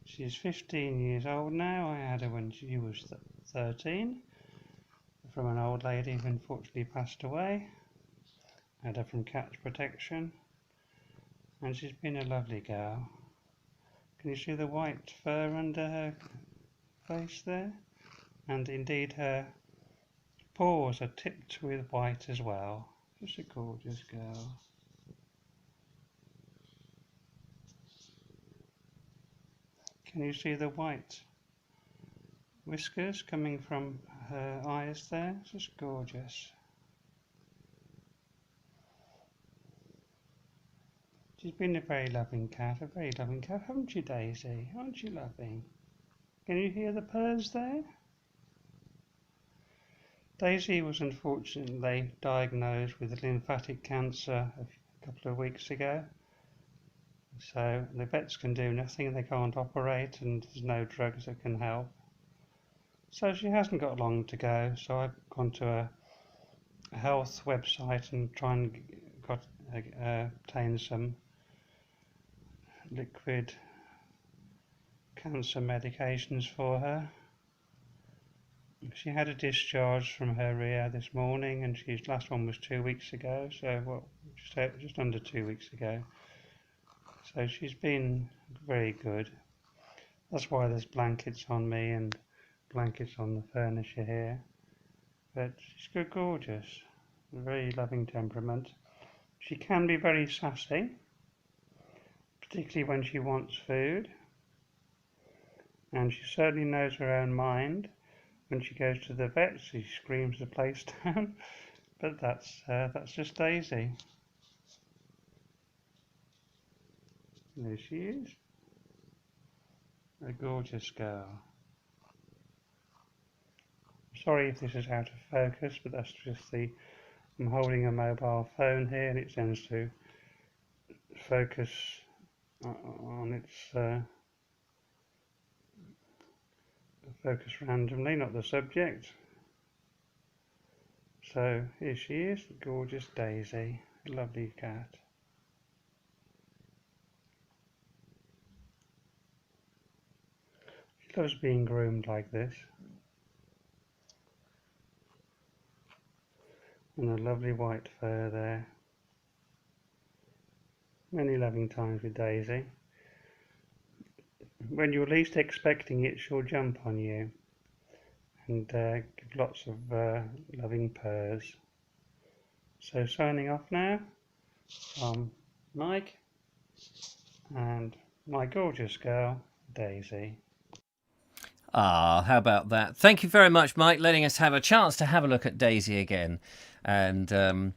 S3: She's 15 years old now. I had her when she was 13 from an old lady who unfortunately passed away. I had her from Cat's Protection, and she's been a lovely girl. Can you see the white fur under her face there? And indeed her paws are tipped with white as well. Just a gorgeous girl. Can you see the white whiskers coming from her eyes there? Just gorgeous. She's been a very loving cat, haven't you, Daisy? Aren't you loving? Can you hear the purrs there? Daisy was unfortunately diagnosed with lymphatic cancer a couple of weeks ago. So the vets can do nothing, they can't operate, and there's no drugs that can help. So she hasn't got long to go, so I've gone to a health website and try and obtain some liquid cancer medications for her. She had a discharge from her RIA this morning, and she's last one was 2 weeks ago, so just under 2 weeks ago. So she's been very good. That's why there's blankets on me and blankets on the furniture here. But she's gorgeous, a very loving temperament. She can be very sassy, particularly when she wants food. And she certainly knows her own mind. When she goes to the vet, she screams the place down. But that's just Daisy. There she is. A gorgeous girl. Sorry if this is out of focus, but that's just I'm holding a mobile phone here and it tends to focus on its focus randomly, not the subject. So here she is, the gorgeous Daisy, a lovely cat. She loves being groomed like this. And a lovely white fur there. Many loving times with Daisy. When you're least expecting it, she'll jump on you and give lots of loving purrs. So signing off now from Mike and my gorgeous girl, Daisy.
S1: Ah, how about that? Thank you very much, Mike, letting us have a chance to have a look at Daisy again. And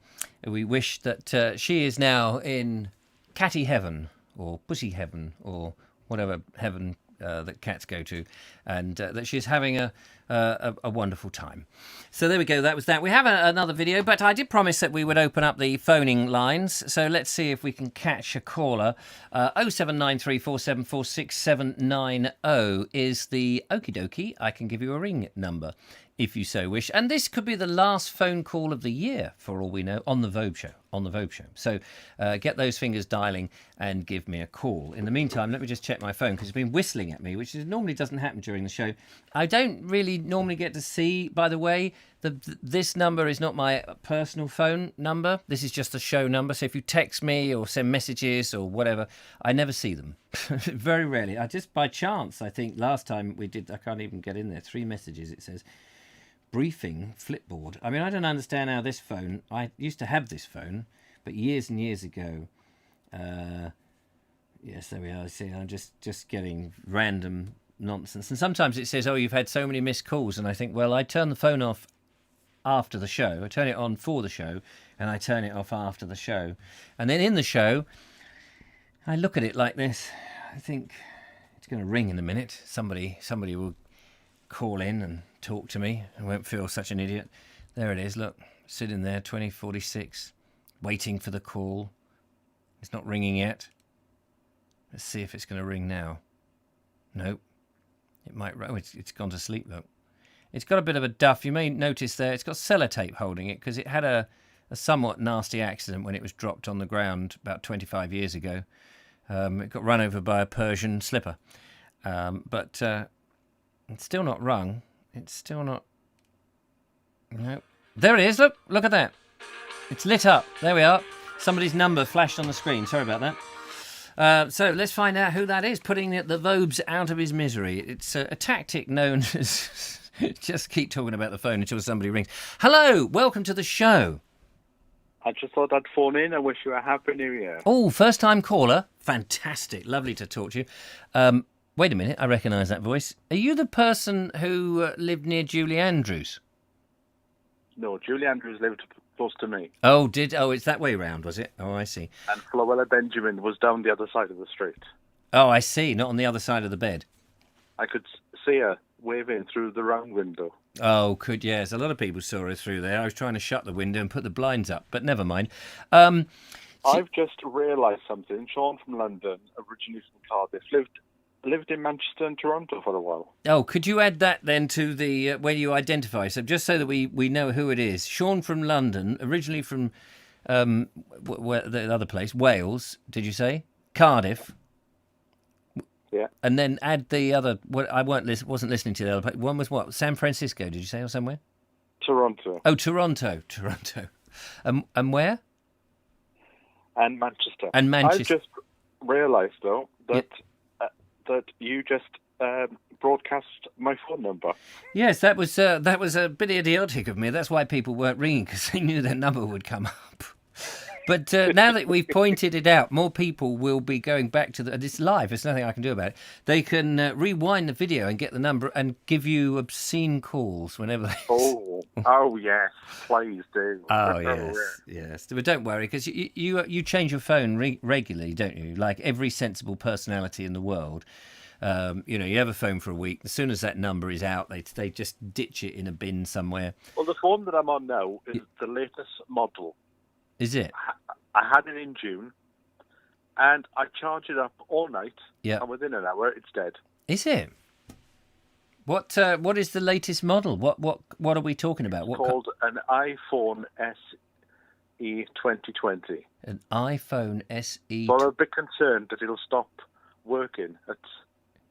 S1: we wish that she is now in catty heaven, or pussy heaven, or whatever heaven that cats go to, and that she's having a wonderful time. So there we go, that was that. We have another video, but I did promise that we would open up the phoning lines, so let's see if we can catch a caller. 07934746790 is the okie dokie. I can give you a ring number if you so wish. And this could be the last phone call of the year, for all we know, on the Vobes Show. So get those fingers dialing and give me a call. In the meantime, let me just check my phone, because it's been whistling at me, which normally doesn't happen during the show. I don't really normally get to see, by the way, this number is not my personal phone number. This is just a show number. So if you text me or send messages or whatever, I never see them. Very rarely. I just by chance, I think last time we did, I can't even get in there. 3 messages, it says. Briefing Flipboard. I mean, I don't understand how this phone, I used to have this phone, but years and years ago, yes, there we are. See, I'm just getting random nonsense. And sometimes it says, oh, you've had so many missed calls. And I think, well, I turn the phone off after the show. I turn it on for the show, and I turn it off after the show. And then in the show, I look at it like this. I think it's going to ring in a minute. Somebody will call in and talk to me. I won't feel such an idiot. There it is, look. Sitting there, 2046, waiting for the call. It's not ringing yet. Let's see if it's going to ring now. Nope. It might. Oh, it's gone to sleep, though. It's got a bit of a duff. You may notice there, it's got sellotape holding it because it had a somewhat nasty accident when it was dropped on the ground about 25 years ago. It got run over by a Persian slipper. But it's still not rung. It's still not... No. There it is. Look at that. It's lit up. There we are. Somebody's number flashed on the screen. Sorry about that. So let's find out who that is, putting the Vobes out of his misery. It's a tactic known as... just keep talking about the phone until somebody rings. Hello. Welcome to the show.
S4: I just thought I'd phone in and wish you a happy new year.
S1: Oh, first-time caller. Fantastic. Lovely to talk to you. Wait a minute. I recognise that voice. Are you the person who lived near Julie Andrews?
S4: No, Julie Andrews lived close to me.
S1: Oh, it's that way round, was it? Oh, I see.
S4: And Florella Benjamin was down the other side of the street.
S1: Oh, I see. Not on the other side of the bed.
S4: I could see her waving through the round window.
S1: Oh, yes. A lot of people saw her through there. I was trying to shut the window and put the blinds up, but never mind.
S4: I've just realised something. Sean from London, originally from Cardiff, lived in Manchester and Toronto for a while.
S1: Oh, could you add that then to the where you identify? So just so that we know who it is. Sean from London, originally from the other place, Wales, did you say? Cardiff.
S4: Yeah.
S1: And then add the other... I wasn't listening to the other place. One was what? San Francisco, did you say, or somewhere?
S4: Toronto.
S1: Oh, Toronto. And where?
S4: And Manchester.
S1: And Manchester.
S4: I've just realised, though, that you just broadcast my phone number.
S1: Yes, that was a bit idiotic of me. That's why people weren't ringing, because they knew their number would come up. But now that we've pointed it out, more people will be going back to it's live. There's nothing I can do about it. They can rewind the video and get the number and give you obscene calls whenever they...
S4: Oh, yes, please do.
S1: Oh, yes. But don't worry, because you change your phone regularly, don't you? Like every sensible personality in the world. You have a phone for a week. As soon as that number is out, they just ditch it in a bin somewhere.
S4: Well, the phone that I'm on now is the latest model.
S1: Is it?
S4: I had it in June, and I charge it up all night, and within an hour, it's dead.
S1: Is it? What is the latest model? What are we talking about?
S4: It's called an iPhone SE 2020.
S1: An iPhone SE.
S4: Well, I'm a bit concerned that it'll stop working at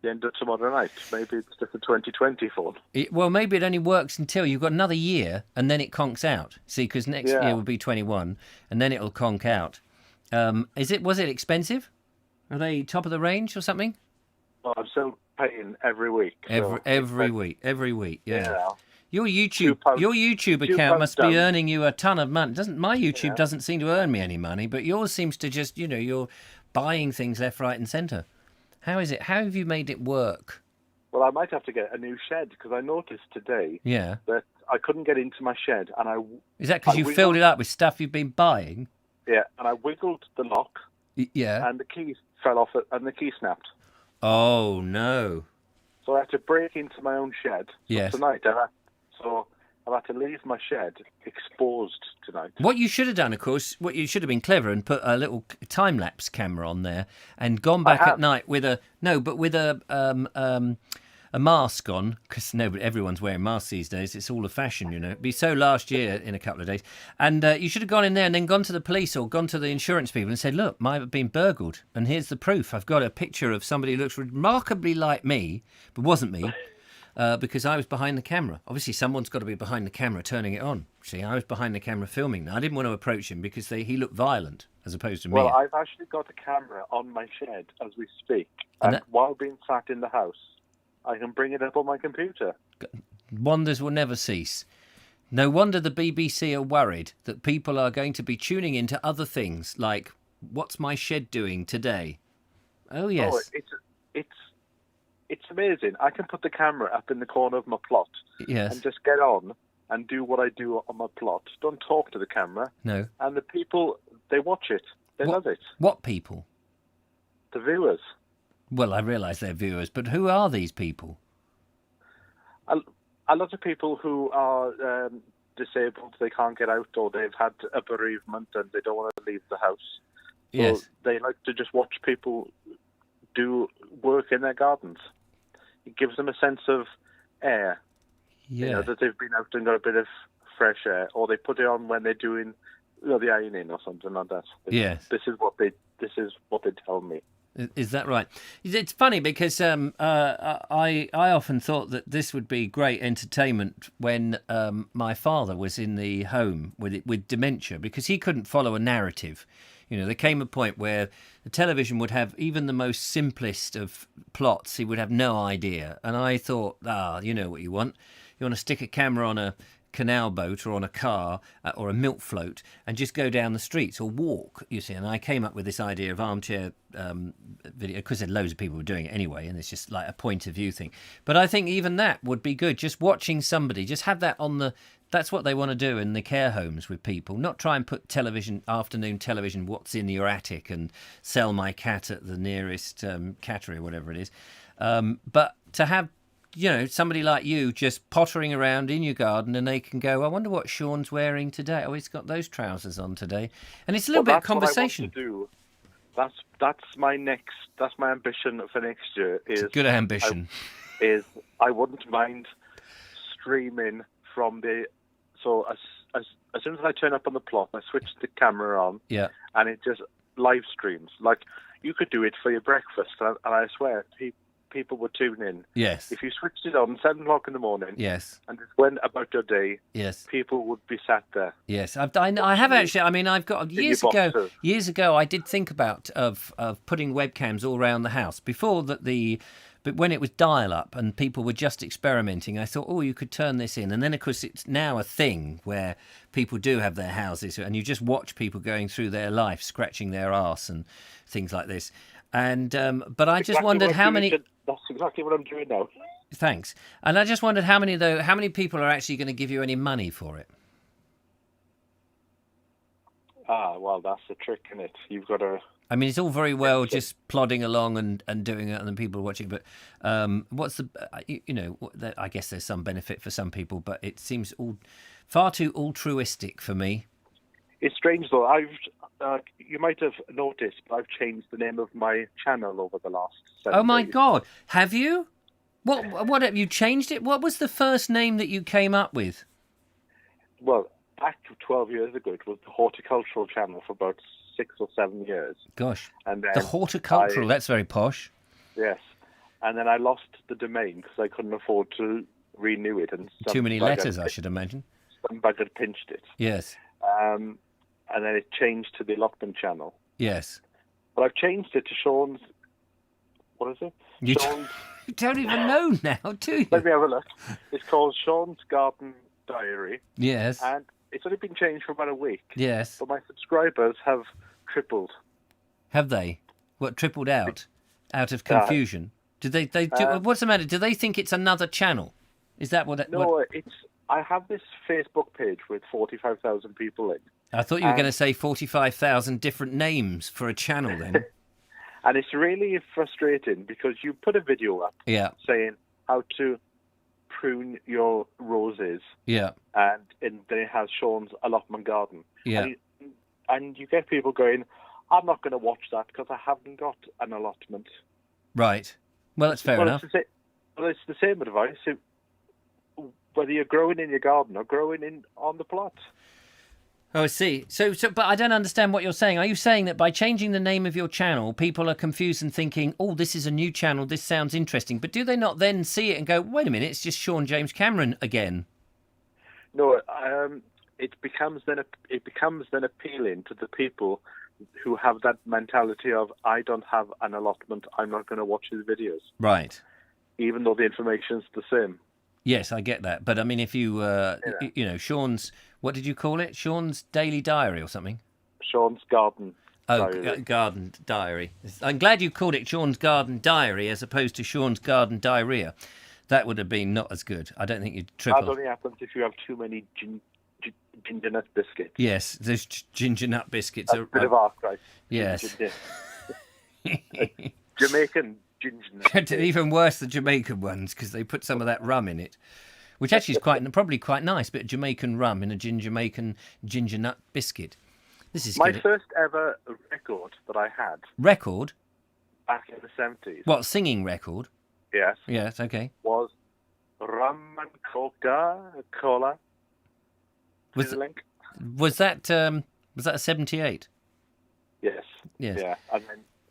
S4: the end of tomorrow night. Maybe it's just a 2020 phone.
S1: Well, maybe it only works until you've got another year, and then it conks out. See, because next year will be 21, and then it'll conk out. Was it expensive? Are they top of the range or something?
S4: Well, I'm still paying every week.
S1: Every week, yeah. Your YouTube
S4: £2
S1: account must
S4: down.
S1: be earning you a ton of money. My YouTube doesn't seem to earn me any money, but yours seems to just, you're buying things left, right, and centre. How is it? How have you made it work?
S4: Well, I might have to get a new shed because I noticed today that I couldn't get into my shed, and
S1: Is that because you filled it up with stuff you've been buying?
S4: Yeah, and I wiggled the lock.
S1: Yeah.
S4: And the key fell off it, and the key snapped.
S1: Oh no!
S4: So I had to break into my own shed.
S1: Yes.
S4: Tonight, I've had to leave my shed exposed tonight.
S1: What you should have done, of course, you should have been clever and put a little time-lapse camera on there and gone back at night with a mask on, because everyone's wearing masks these days. It's all the fashion, It'd be so last year in a couple of days. And you should have gone in there and then gone to the police or gone to the insurance people and said, look, I've been burgled, and here's the proof. I've got a picture of somebody who looks remarkably like me, but wasn't me. Because I was behind the camera. Obviously, someone's got to be behind the camera turning it on. See, I was behind the camera filming. Now, I didn't want to approach him because he looked violent as opposed to me.
S4: Well, I've actually got a camera on my shed as we speak. And while being sat in the house, I can bring it up on my computer.
S1: Wonders will never cease. No wonder the BBC are worried that people are going to be tuning into other things like, what's my shed doing today? Oh, yes.
S4: Oh, it's amazing. I can put the camera up in the corner of my plot and just get on and do what I do on my plot. Don't talk to the camera.
S1: No.
S4: And the people, they watch it. They love it.
S1: What people?
S4: The viewers.
S1: Well, I realise they're viewers, but who are these people?
S4: A lot of people who are disabled, they can't get out, or they've had a bereavement and they don't want to leave the house. So
S1: Yes.
S4: they like to just watch people do work in their gardens. It gives them a sense of air,
S1: Yeah.
S4: that they've been out and got a bit of fresh air, or they put it on when they're doing the ironing or something like that.
S1: Yes.
S4: This is what they tell me.
S1: Is that right? It's funny because I often thought that this would be great entertainment when my father was in the home with dementia, because he couldn't follow a narrative. There came a point where the television would have even the most simplest of plots. He would have no idea. And I thought, you know what you want. You want to stick a camera on a canal boat or on a car or a milk float and just go down the streets or walk, you see. And I came up with this idea of armchair video, because there loads of people were doing it anyway, and it's just like a point of view thing. But I think even that would be good, just watching somebody, just have that on the... That's what they want to do in the care homes with people, not try and put afternoon television, what's in your attic, and sell my cat at the nearest cattery or whatever it is. But to have, somebody like you just pottering around in your garden, and they can go, I wonder what Sean's wearing today. Oh, he's got those trousers on today. And it's a little bit of conversation.
S4: What I want to do. That's my ambition for next year.
S1: It's a good ambition.
S4: I wouldn't mind streaming from the... So as soon as I turn up on the plot, I switch the camera on, and it just live streams. Like, you could do it for your breakfast, and I swear, people would tune in.
S1: Yes.
S4: If you switched it on 7 o'clock in the morning,
S1: yes,
S4: and just went about your day,
S1: yes,
S4: people would be sat there.
S1: Yes, I have actually. I mean, I've got years ago. I did think about of putting webcams all around the house before But when it was dial-up and people were just experimenting, I thought, you could turn this in. And then, of course, it's now a thing where people do have their houses and you just watch people going through their life, scratching their arse and things like this. And but I just wondered how many...
S4: That's exactly what I'm doing now.
S1: Thanks. And I just wondered how many people are actually going to give you any money for it?
S4: Well, that's the trick, isn't it? You've got to...
S1: I mean, it's all very well just plodding along and doing it, and then people are watching. But what's the, I guess there's some benefit for some people, but it seems far too altruistic for me.
S4: It's strange though. You might have noticed, but I've changed the name of my channel over the last 7 days.
S1: Oh my God, have you? What have you changed it? What was the first name that you came up with?
S4: Well, back 12 years ago, it was the Horticultural Channel for about 6 or 7 years.
S1: Gosh.
S4: And then
S1: the Horticultural, that's very posh.
S4: Yes. And then I lost the domain because I couldn't afford to renew it. And
S1: too many letters, I should imagine.
S4: Some bug had pinched it.
S1: Yes.
S4: And then it changed to the Allotment Channel.
S1: Yes.
S4: But I've changed it to Sean's... What is it?
S1: You don't even know now, do you?
S4: Let me have a look. It's called Sean's Garden Diary.
S1: Yes.
S4: And it's only been changed for about a week.
S1: Yes.
S4: But my subscribers have tripled.
S1: Have they? What, tripled out of confusion? Did they what's the matter? Do they think it's another channel? Is that what?
S4: No, I have this Facebook page with 45,000 people in.
S1: I thought you were going to say 45,000 different names for a channel then.
S4: And it's really frustrating because you put a video up saying how to prune your roses.
S1: Yeah.
S4: And then it has Sean's allotment garden.
S1: Yeah.
S4: And you get people going, I'm not going to watch that because I haven't got an allotment.
S1: Right. Well, that's fair enough.
S4: It's the same advice, whether you're growing in your garden or growing on the plot.
S1: Oh, I see. So, but I don't understand what you're saying. Are you saying that by changing the name of your channel, people are confused and thinking, oh, this is a new channel, this sounds interesting. But do they not then see it and go, wait a minute, it's just Sean James Cameron again?
S4: No, it becomes then appealing to the people who have that mentality of, I don't have an allotment, I'm not going to watch his videos.
S1: Right.
S4: Even though the information's the same.
S1: Yes, I get that. But I mean, if you, Sean's, what did you call it? Sean's Daily Diary or something?
S4: Sean's Garden Diary.
S1: Oh, Garden Diary. I'm glad you called it Sean's Garden Diary as opposed to Sean's Garden Diarrhea. That would have been not as good. I don't think you'd triple.
S4: That only happens if you have too many ginger nut biscuits.
S1: Yes, those ginger nut biscuits
S4: are a bit of arkwright.
S1: Yes.
S4: Jamaican ginger nut.
S1: Even worse, the Jamaican ones, because they put some of that rum in it. which actually is probably quite nice. Bit of Jamaican rum in a Jamaican ginger nut biscuit. This is
S4: my first ever record that I had.
S1: Record?
S4: Back in the 70s.
S1: What, singing record?
S4: Yes.
S1: Yes, okay.
S4: Was Rum and Coca-Cola.
S1: Was that a 78?
S4: Yes.
S1: Yes.
S4: Yeah,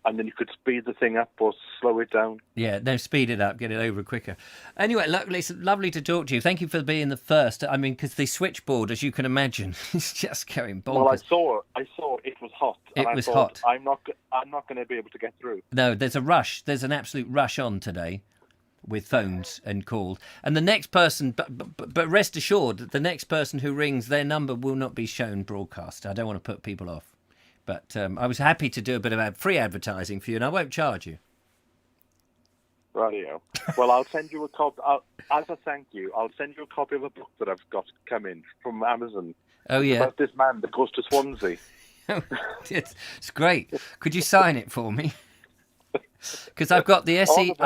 S4: and then you could speed the thing up or slow it down.
S1: Yeah, no, speed it up, get it over quicker. Anyway, it's lovely to talk to you. Thank you for being the first. I mean, because the switchboard, as you can imagine, is just going bonkers.
S4: Well, I saw it was hot.
S1: It was hot.
S4: I'm not going to be able to get through.
S1: No, there's a rush. There's an absolute rush on today with phones and calls. And the next person, but rest assured, the next person who rings, their number will not be shown broadcast. I don't want to put people off. But I was happy to do a bit of free advertising for you, and I won't charge you.
S4: Rightio. Well, I'll send you a copy. As a thank you, I'll send you a copy of a book that I've got come in from Amazon.
S1: Oh, yeah.
S4: About this man that goes to Swansea.
S1: It's great. Could you sign it for me? Because I've got the Essie, and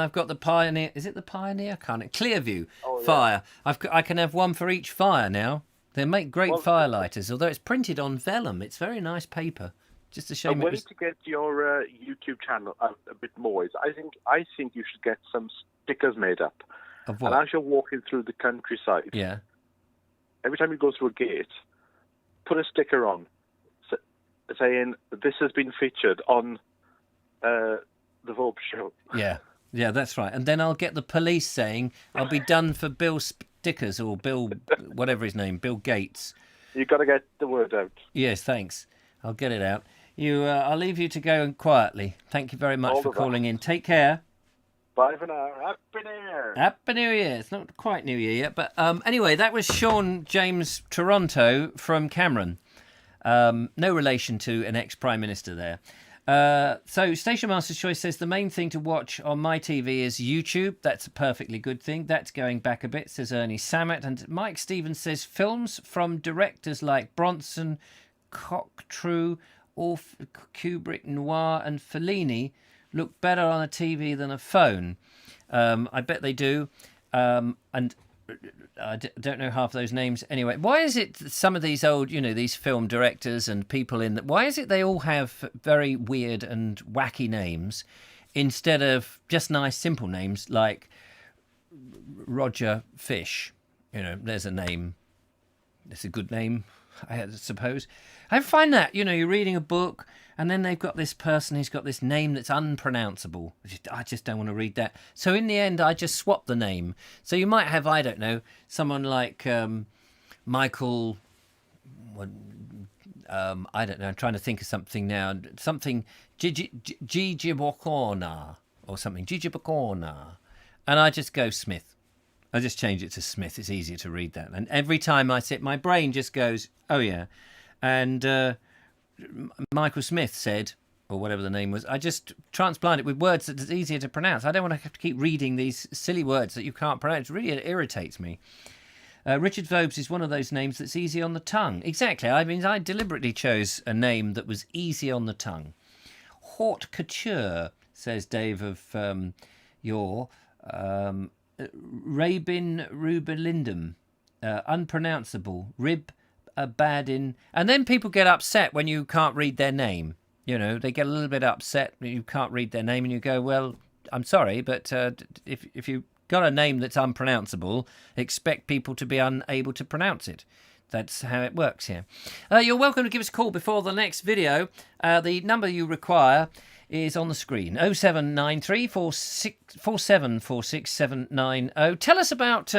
S1: I've got the Pioneer. Is it the Pioneer? Clearview fire. I can have one for each fire now. They make great firelighters, although it's printed on vellum. It's very nice paper. Just a shame.
S4: A way to get your YouTube channel out a bit more is I think you should get some stickers made up.
S1: Of what?
S4: And as you're walking through the countryside,
S1: yeah.
S4: Every time you go through a gate, put a sticker on saying this has been featured on the Vobes show.
S1: Yeah, that's right. And then I'll get the police saying I'll be done for Bill Stickers or Bill, whatever his name, Bill Gates.
S4: You've got to get the word out.
S1: Yes, thanks. I'll get it out. I'll leave you to go quietly. Thank you very much for calling in. Take care.
S4: Bye for now. Happy New Year.
S1: Happy New Year. It's not quite New Year yet, but anyway, that was Sean James Toronto from Cameron. No relation to an ex-Prime Minister there. So Station Master's Choice says the main thing to watch on my TV is YouTube. That's a perfectly good thing. That's going back a bit, says Ernie Samet. And Mike Stevens says films from directors like Bronson, Cocteau, Kubrick, Noir and Fellini look better on a TV than a phone. I bet they do. And I don't know half those names anyway. Why is it that some of these old, these film directors and people why is it they all have very weird and wacky names instead of just nice, simple names like Roger Fish? There's a name. It's a good name, I suppose. I find that, you're reading a book and then they've got this person who's got this name that's unpronounceable. I just don't want to read that. So in the end, I just swap the name. So you might have, I don't know, someone like Michael... I don't know, I'm trying to think of something now. Something Gigibokona or something. Gigibokona. And I just go Smith. I just change it to Smith. It's easier to read that. And every time I sit, my brain just goes, oh yeah. And Michael Smith said, or whatever the name was, I just transplant it with words that it's easier to pronounce. I don't want to have to keep reading these silly words that you can't pronounce. Really, it irritates me. Richard Vobes is one of those names that's easy on the tongue. Exactly. I mean, I deliberately chose a name that was easy on the tongue. Haute couture, says Dave of Your. Rabin Rubelindum. Unpronounceable. Rib Badin. And then people get upset when you can't read their name. They get a little bit upset when you can't read their name and you go, well, I'm sorry, but if you got a name that's unpronounceable, expect people to be unable to pronounce it. That's how it works here. You're welcome to give us a call before the next video. The number you require is on the screen. 0793 4746 Tell us about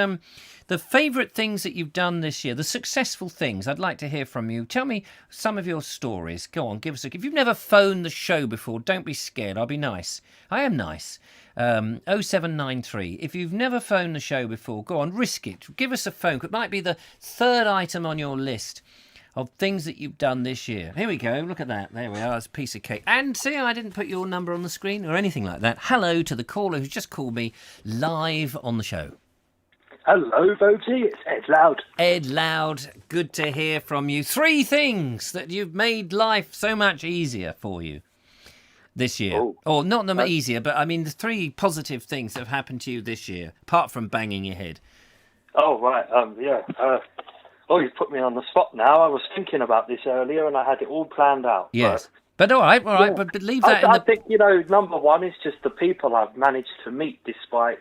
S1: the favourite things that you've done this year, the successful things. I'd like to hear from you. Tell me some of your stories. Go on, give us if you've never phoned the show before, don't be scared. I'll be nice. I am nice. 0793. If you've never phoned the show before, go on, risk it. Give us a phone. It might be the third item on your list of things that you've done this year. Here we go. Look at that. There we are. It's a piece of cake. And see, I didn't put your number on the screen or anything like that. Hello to the caller who's just called me live on the show.
S5: Hello, Vobesy. It's Ed Loud.
S1: Ed Loud, good to hear from you. 3 things that you've made life so much easier for you. this year?
S5: Oh.
S1: Or not them easier, but I mean the 3 positive things that have happened to you this year, apart from banging your head.
S5: Oh, right. Yeah. Oh, you've put me on the spot now. I was thinking about this earlier and I had it all planned out.
S1: Yes. But all right, but leave that
S5: I think, number one is just the people I've managed to meet despite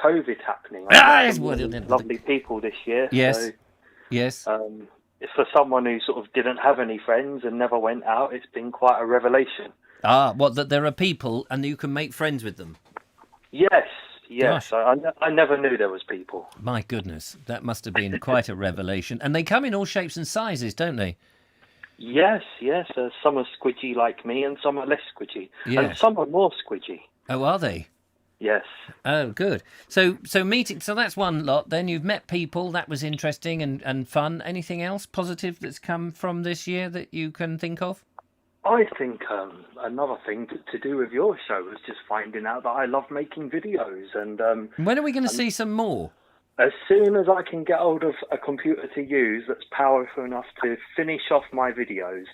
S5: COVID happening. I've met some lovely people this year.
S1: Yes.
S5: So,
S1: yes.
S5: For someone who sort of didn't have any friends and never went out, it's been quite a revelation.
S1: That there are people and you can make friends with them.
S5: Yes. I never knew there was people.
S1: My goodness, that must have been quite a revelation. And they come in all shapes and sizes, don't they?
S5: Yes. Some are squidgy like me and some are less squidgy.
S1: Yes.
S5: And some are more squidgy.
S1: Oh, are they?
S5: Yes.
S1: Oh, good. So meeting. So that's one lot. Then you've met people. That was interesting and fun. Anything else positive that's come from this year that you can think of?
S5: I think another thing to do with your show was just finding out that I love making videos. And
S1: when are we going to see some more?
S5: As soon as I can get hold of a computer to use that's powerful enough to finish off my videos.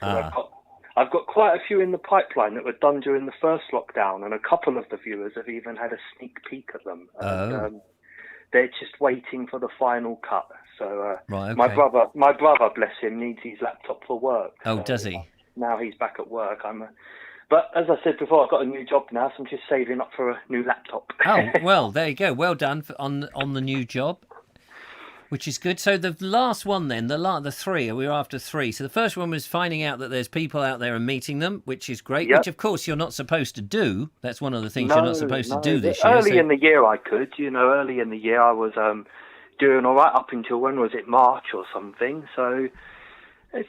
S5: I've got quite a few in the pipeline that were done during the first lockdown, and a couple of the viewers have even had a sneak peek at them. And, they're just waiting for the final cut. So
S1: right, okay.
S5: my brother, bless him, needs his laptop for work.
S1: Oh, does he?
S5: Now he's back at work. But as I said before, I've got a new job now, so I'm just saving up for a new laptop.
S1: Oh, well, there you go. Well done on the new job, which is good. So the last one then, the 3, we were after 3. So the first one was finding out that there's people out there and meeting them, which is great, which of course you're not supposed to do. That's one of the things you're not supposed to do this year.
S5: Early in the year I could, early in the year I was doing all right up until, when was it, March or something. So it's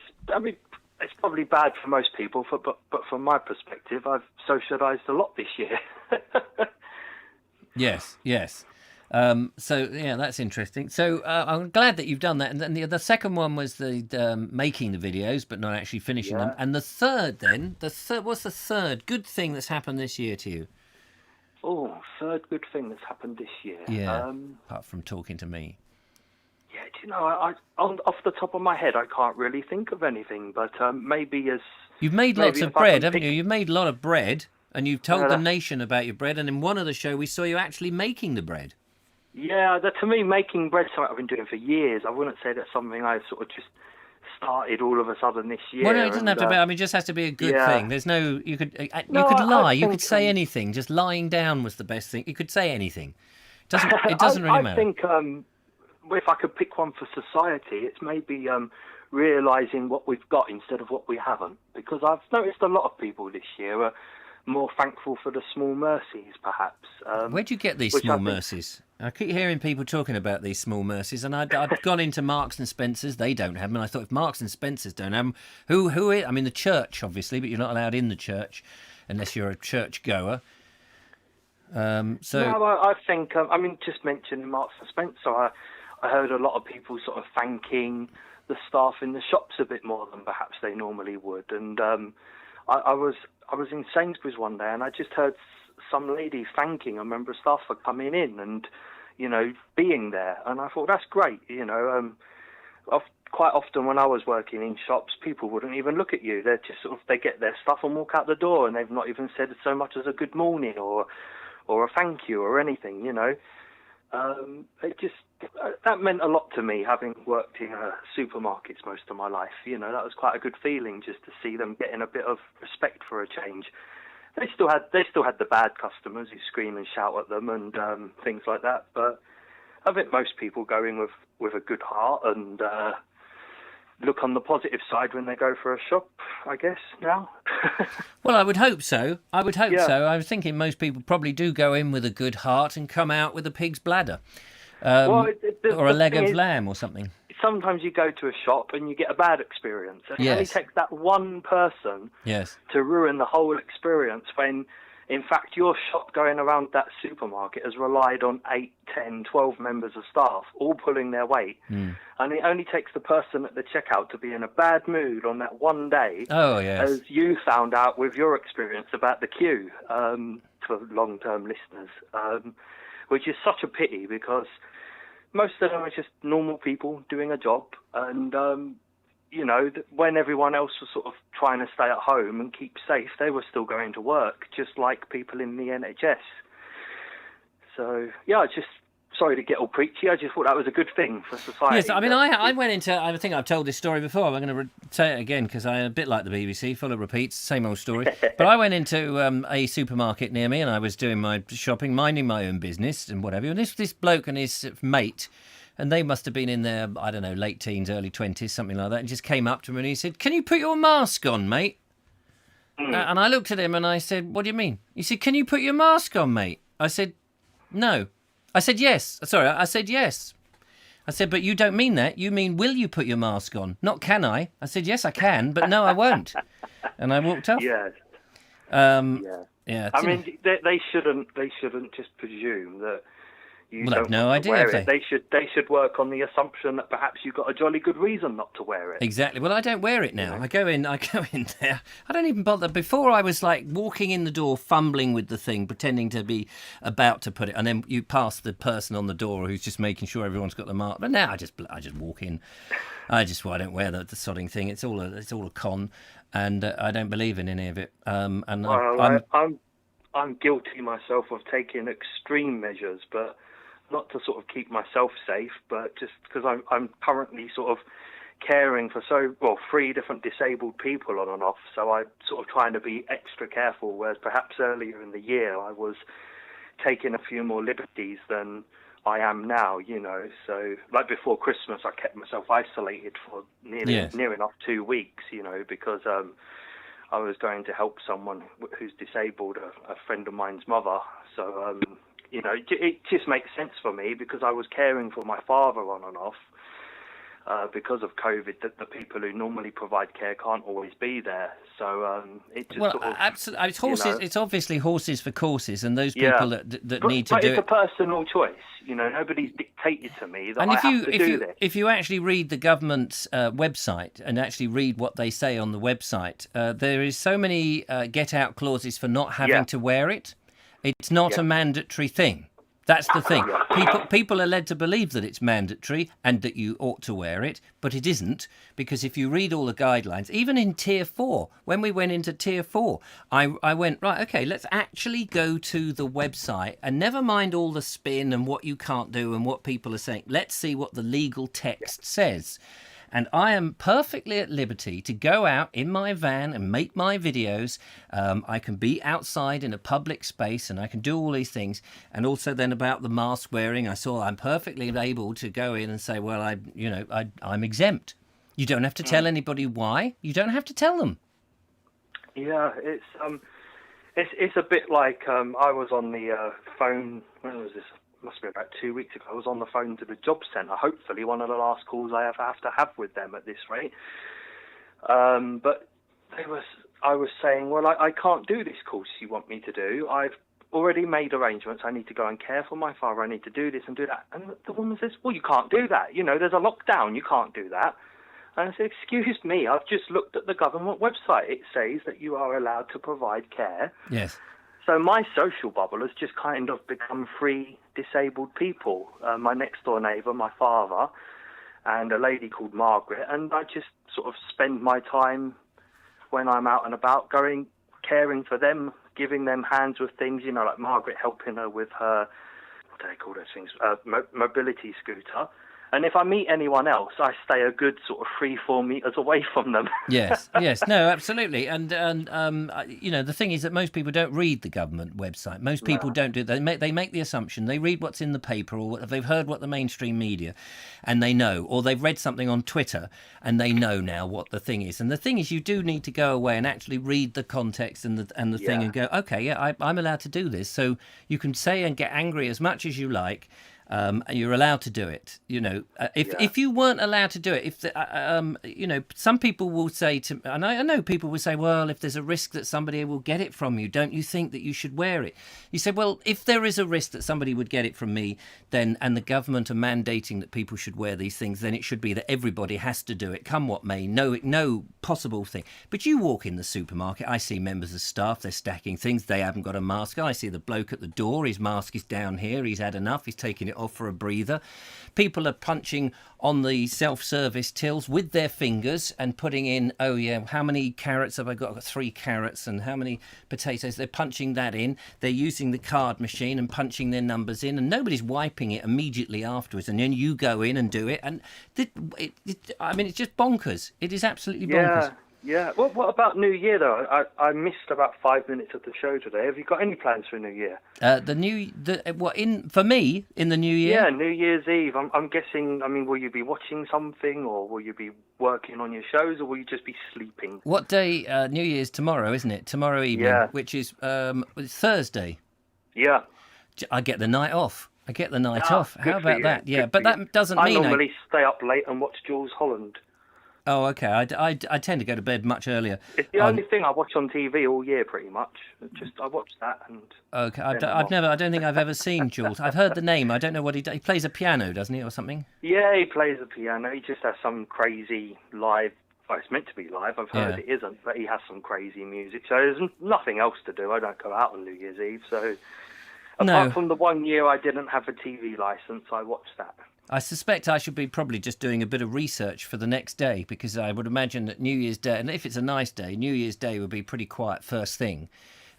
S5: probably bad for most people, but from my perspective, I've socialised a lot this year.
S1: Yes. So yeah, that's interesting. So I'm glad that you've done that. And then the second one was the making the videos, but not actually finishing them. And the third, then what's the third good thing that's happened this year to you?
S5: Oh, third good thing that's happened this year.
S1: Yeah. Apart from talking to me.
S5: Yeah, I off the top of my head, I can't really think of anything. But maybe
S1: you've made lots of bread, haven't you? You've made a lot of bread, and you've told the nation about your bread. And in one of the show, we saw you actually making the bread. Yeah,
S5: to me, making bread is something I've been doing for years. I wouldn't say that's something I sort of just started all of a sudden this year.
S1: Well, no, it doesn't have to be. I mean, it just has to be a good thing. There's no. You could lie. You could say anything. Just lying down was the best thing. You could say anything. It doesn't really matter.
S5: I think if I could pick one for society, it's maybe realising what we've got instead of what we haven't. Because I've noticed a lot of people this year are more thankful for the small mercies, perhaps.
S1: Where'd you get these small mercies? I keep hearing people talking about these small mercies, and I'd gone into Marks and Spencer's. They don't have them, and I thought if Marks and Spencer's don't have them, who is? I mean, the church, obviously, but you're not allowed in the church unless you're a church goer.
S5: No, I think, just mentioning Marks and Spencer, I heard a lot of people sort of thanking the staff in the shops a bit more than perhaps they normally would. And I was in Sainsbury's one day and I just heard some lady thanking a member of staff for coming in and, being there. And I thought, that's great. Quite often when I was working in shops, people wouldn't even look at you. They're just they get their stuff and walk out the door and they've not even said so much as a good morning or a thank you or anything, that meant a lot to me, having worked in supermarkets most of my life. That was quite a good feeling just to see them getting a bit of respect for a change. They still had the bad customers who scream and shout at them and things like that. But I think most people go in with a good heart and look on the positive side when they go for a shop, I guess, now.
S1: Well, I would hope so. I was thinking most people probably do go in with a good heart and come out with a pig's bladder. Or a leg of lamb or something.
S5: Sometimes you go to a shop and you get a bad experience. And it only takes that one person to ruin the whole experience when, in fact, your shop going around that supermarket has relied on 8, 10, 12 members of staff, all pulling their weight. And it only takes the person at the checkout to be in a bad mood on that one day, as you found out with your experience about the queue, for long-term listeners, which is such a pity because most of them are just normal people doing a job. And when everyone else was sort of trying to stay at home and keep safe, they were still going to work, just like people in the NHS. So, yeah, sorry to get all preachy. I just thought that was a good thing for society.
S1: Yes, I mean, I went into... I think I've told this story before. I'm going to say it again because I'm a bit like the BBC, full of repeats, same old story. But I went into a supermarket near me and I was doing my shopping, minding my own business and whatever. And this bloke and his mate, and they must have been in their, I don't know, late teens, early 20s, something like that, and just came up to me and he said, "Can you put your mask on, mate?" And I looked at him and I said, "What do you mean?" He said, "Can you put your mask on, mate?" I said, "No." I said, "Yes." Sorry, I said, "Yes." I said, "But you don't mean that. You mean, will you put your mask on? Not can I?" I said, "Yes, I can, but no, I won't." And I walked off.
S5: Yes.
S1: Yeah.
S5: I mean, they shouldn't just presume that you don't
S1: have no
S5: want to
S1: idea.
S5: wear it. They should work on the assumption that perhaps you've got a jolly good reason not to wear it.
S1: Exactly. Well, I don't wear it now. I go in there. I don't even bother. Before I was like walking in the door, fumbling with the thing, pretending to be about to put it, and then you pass the person on the door who's just making sure everyone's got the mark. But now I just walk in. I don't wear the sodding thing. It's all a con, and I don't believe in any of it.
S5: I'm guilty myself of taking extreme measures, but not to sort of keep myself safe, but just because I'm currently sort of caring for 3 different disabled people on and off, so I'm sort of trying to be extra careful, whereas perhaps earlier in the year I was taking a few more liberties than I am now, So, like before Christmas, I kept myself isolated for near enough 2 weeks, because I was going to help someone who's disabled, a friend of mine's mother. So, it just makes sense for me because I was caring for my father on and off because of COVID, that the people who normally provide care can't always be there. So it just
S1: absolutely. It's horses. It's obviously horses for courses, and those people that need to do it.
S5: But it's a personal choice. Nobody's dictated to me that I have to do this.
S1: If you actually read the government's website and actually read what they say on the website, there is so many get-out clauses for not having to wear it. It's not a mandatory thing. That's the thing. People are led to believe that it's mandatory and that you ought to wear it, but it isn't, because if you read all the guidelines, even in Tier 4, when we went into Tier 4, I went, right, okay, let's actually go to the website and never mind all the spin and what you can't do and what people are saying. Let's see what the legal text says. And I am perfectly at liberty to go out in my van and make my videos. I can be outside in a public space and I can do all these things. And also then about the mask wearing, I'm perfectly able to go in and say, well, I'm exempt. You don't have to tell anybody why. You don't have to tell them.
S5: Yeah, it's a bit like I was on the phone. When was this? Must be about 2 weeks ago. I was on the phone to the job centre. Hopefully, one of the last calls I ever have to have with them at this rate. But I was saying, well, I can't do this course you want me to do. I've already made arrangements. I need to go and care for my father. I need to do this and do that. And the woman says, well, you can't do that. There's a lockdown. You can't do that. And I said, excuse me, I've just looked at the government website. It says that you are allowed to provide care.
S1: Yes.
S5: So my social bubble has just kind of become 3 disabled people. My next door neighbour, my father, and a lady called Margaret. And I just sort of spend my time when I'm out and about caring for them, giving them hands with things, like Margaret helping her with her, what do they call those things, mobility scooter. And if I meet anyone else, I stay a good sort of 3-4 meters away from them.
S1: Yes, no, absolutely. And the thing is that most people don't read the government website. Most people don't do that. They make the assumption. They read what's in the paper, or they've heard what the mainstream media, and they know. Or they've read something on Twitter, and they know now what the thing is. And the thing is, you do need to go away and actually read the context and the thing and go, okay, I'm allowed to do this. So you can say and get angry as much as you like. You're allowed to do it. If you weren't allowed to do it, some people will say to, and I know people will say, well, if there's a risk that somebody will get it from you, don't you think that you should wear it? You say, well, if there is a risk that somebody would get it from me, then, and the government are mandating that people should wear these things, then it should be that everybody has to do it, come what may, no possible thing. But you walk in the supermarket, I see members of staff, they're stacking things, they haven't got a mask on. I see the bloke at the door, his mask is down here, he's had enough, he's taking it it off for a breather. People are punching on the self-service tills with their fingers and putting in, oh yeah, how many carrots have I got? I've got 3 carrots. And how many potatoes? They're punching that in. They're using the card machine and punching their numbers in, and nobody's wiping it immediately afterwards. And then you go in and do it. And I mean, it's just bonkers. It is absolutely bonkers.
S5: Yeah. Well, what about New Year, though? I missed about 5 minutes of the show today. Have you got any plans for New Year?
S1: For me, in the New Year?
S5: Yeah, New Year's Eve. I'm guessing, I mean, will you be watching something, or will you be working on your shows, or will you just be sleeping?
S1: What day? New Year's tomorrow, isn't it? Tomorrow evening, which is it's Thursday.
S5: Yeah.
S1: I get the night off. How about that? Yeah, but that doesn't mean...
S5: I normally stay up late and watch Jules Holland.
S1: Oh, okay. I tend to go to bed much earlier.
S5: It's the only thing I watch on TV all year, pretty much. I watch that and.
S1: Okay, I don't think I've ever seen Jules. I've heard the name. I don't know what he does. He plays a piano, doesn't he, or something?
S5: Yeah, he plays the piano. He just has some crazy live. Well, it's meant to be live. I've heard it isn't, but he has some crazy music. So there's nothing else to do. I don't go out on New Year's Eve. So apart from the 1 year I didn't have a TV license, I watched that.
S1: I suspect I should be probably just doing a bit of research for the next day, because I would imagine that New Year's Day, and if it's a nice day, New Year's Day would be pretty quiet first thing.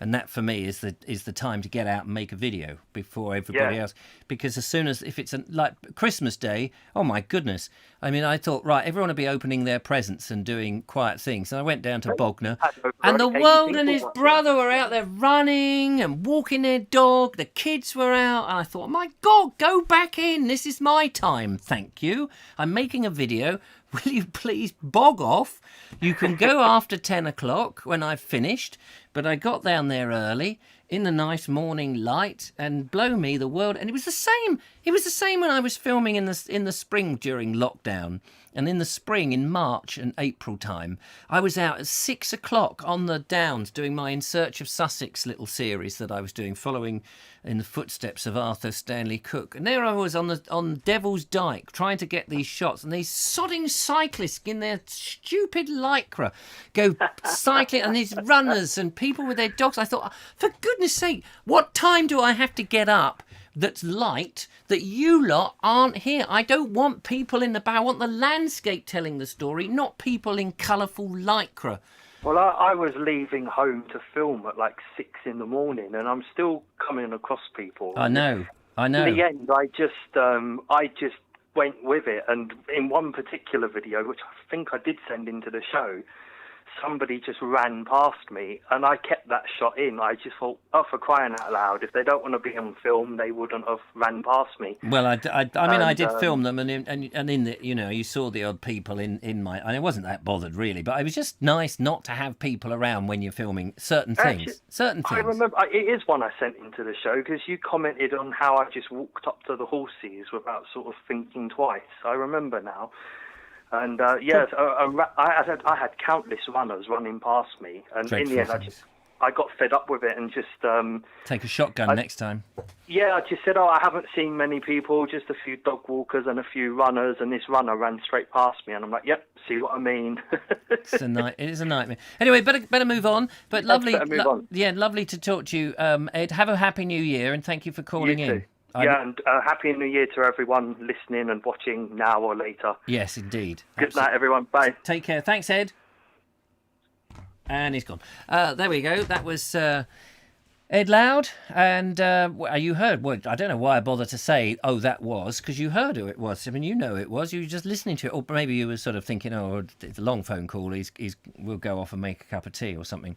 S1: And that for me is the time to get out and make a video before everybody else. Because as soon as, if it's like Christmas Day, oh my goodness. I mean, I thought, right, everyone will be opening their presents and doing quiet things. And I went down to Bognor, and the world and his brother were out there running and walking their dog. The kids were out. And I thought, my God, go back in. This is my time. Thank you. I'm making a video. Will you please bog off? You can go after 10 o'clock when I've finished. But I got down there early in the nice morning light, and blow me, the world. And it was the same. It was the same when I was filming in the spring during lockdown. And in the spring, in March and April time, I was out at 6 o'clock on the Downs doing my In Search of Sussex little series that I was doing, following in the footsteps of Arthur Stanley Cook. And there I was on Devil's Dyke trying to get these shots, and these sodding cyclists in their stupid lycra go cycling, and these runners and people with their dogs. I thought, for goodness sake, what time do I have to get up that's light, that you lot aren't here? I don't want people in the bow. I want the landscape telling the story, not people in colourful lycra.
S5: Well, I was leaving home to film at like 6 in the morning, and I'm still coming across people.
S1: I know. In
S5: the end, I just went with it. And in one particular video, which I think I did send into the show, somebody just ran past me, and I kept that shot in. I just thought, oh, for crying out loud, if they don't want to be on film, they wouldn't have ran past me.
S1: Well, I mean, I did film them, and in the, you know, you saw the odd people in my, and I wasn't that bothered really, but it was just nice not to have people around when you're filming certain things. I
S5: remember, it is one I sent into the show, because you commented on how I just walked up to the horses without sort of thinking twice. I remember now. And I had countless runners running past me, and in the end, I got fed up with it and just
S1: take a shotgun next time.
S5: Yeah, I just said, I haven't seen many people, just a few dog walkers and a few runners, and this runner ran straight past me, and I'm like, yep, see what I mean.
S1: It is a nightmare. Anyway, better move on. But lovely, lovely to talk to you, Ed. Have a happy New Year, and thank you for calling in.
S5: And Happy New Year to everyone listening and watching now or later.
S1: Yes, indeed.
S5: Good night, everyone. Bye.
S1: Take care. Thanks, Ed. And he's gone. There we go. That was Ed Loud. And you heard, well, I don't know why I bother to say, oh, that was, because you heard who it was. I mean, you know it was. You were just listening to it. Or maybe you were sort of thinking, oh, it's a long phone call. We'll go off and make a cup of tea or something.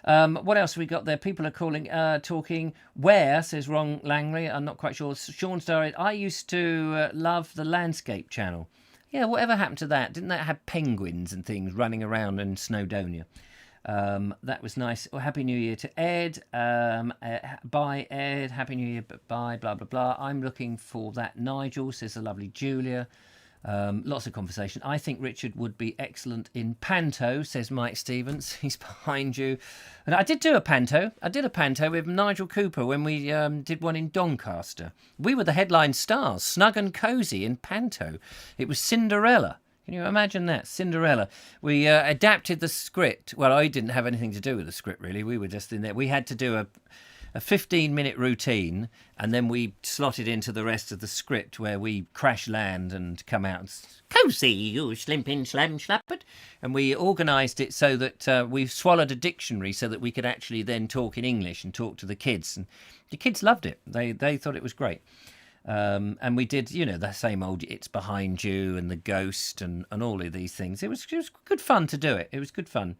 S1: What else have we got there? People are calling, talking. Where, says Ron Langley, I'm not quite sure. Sean Starrett, I used to love the Landscape channel. Yeah, whatever happened to that? Didn't that have penguins and things running around in Snowdonia? That was nice. Well, Happy New Year to Ed. Bye, Ed. Happy New Year, bye, blah, blah, blah. I'm looking for that Nigel, says the lovely Julia. Lots of conversation. I think Richard would be excellent in panto, says Mike Stevens. He's behind you. And I did do a panto. I did a panto with Nigel Cooper when we did one in Doncaster. We were the headline stars, snug and cosy in panto. It was Cinderella. Can you imagine that? Cinderella. We adapted the script. Well, I didn't have anything to do with the script, really. We were just in there. We had to do a 15-minute routine, and then we slotted into the rest of the script where we crash land and come out and "Cosy, you slimping slam slappert," and we organised it so that we swallowed a dictionary so that we could actually then talk in English and talk to the kids, and the kids loved it. They thought it was great. And we did, the same old "It's Behind You" and the ghost and all of these things. It was good fun to do it. It was good fun.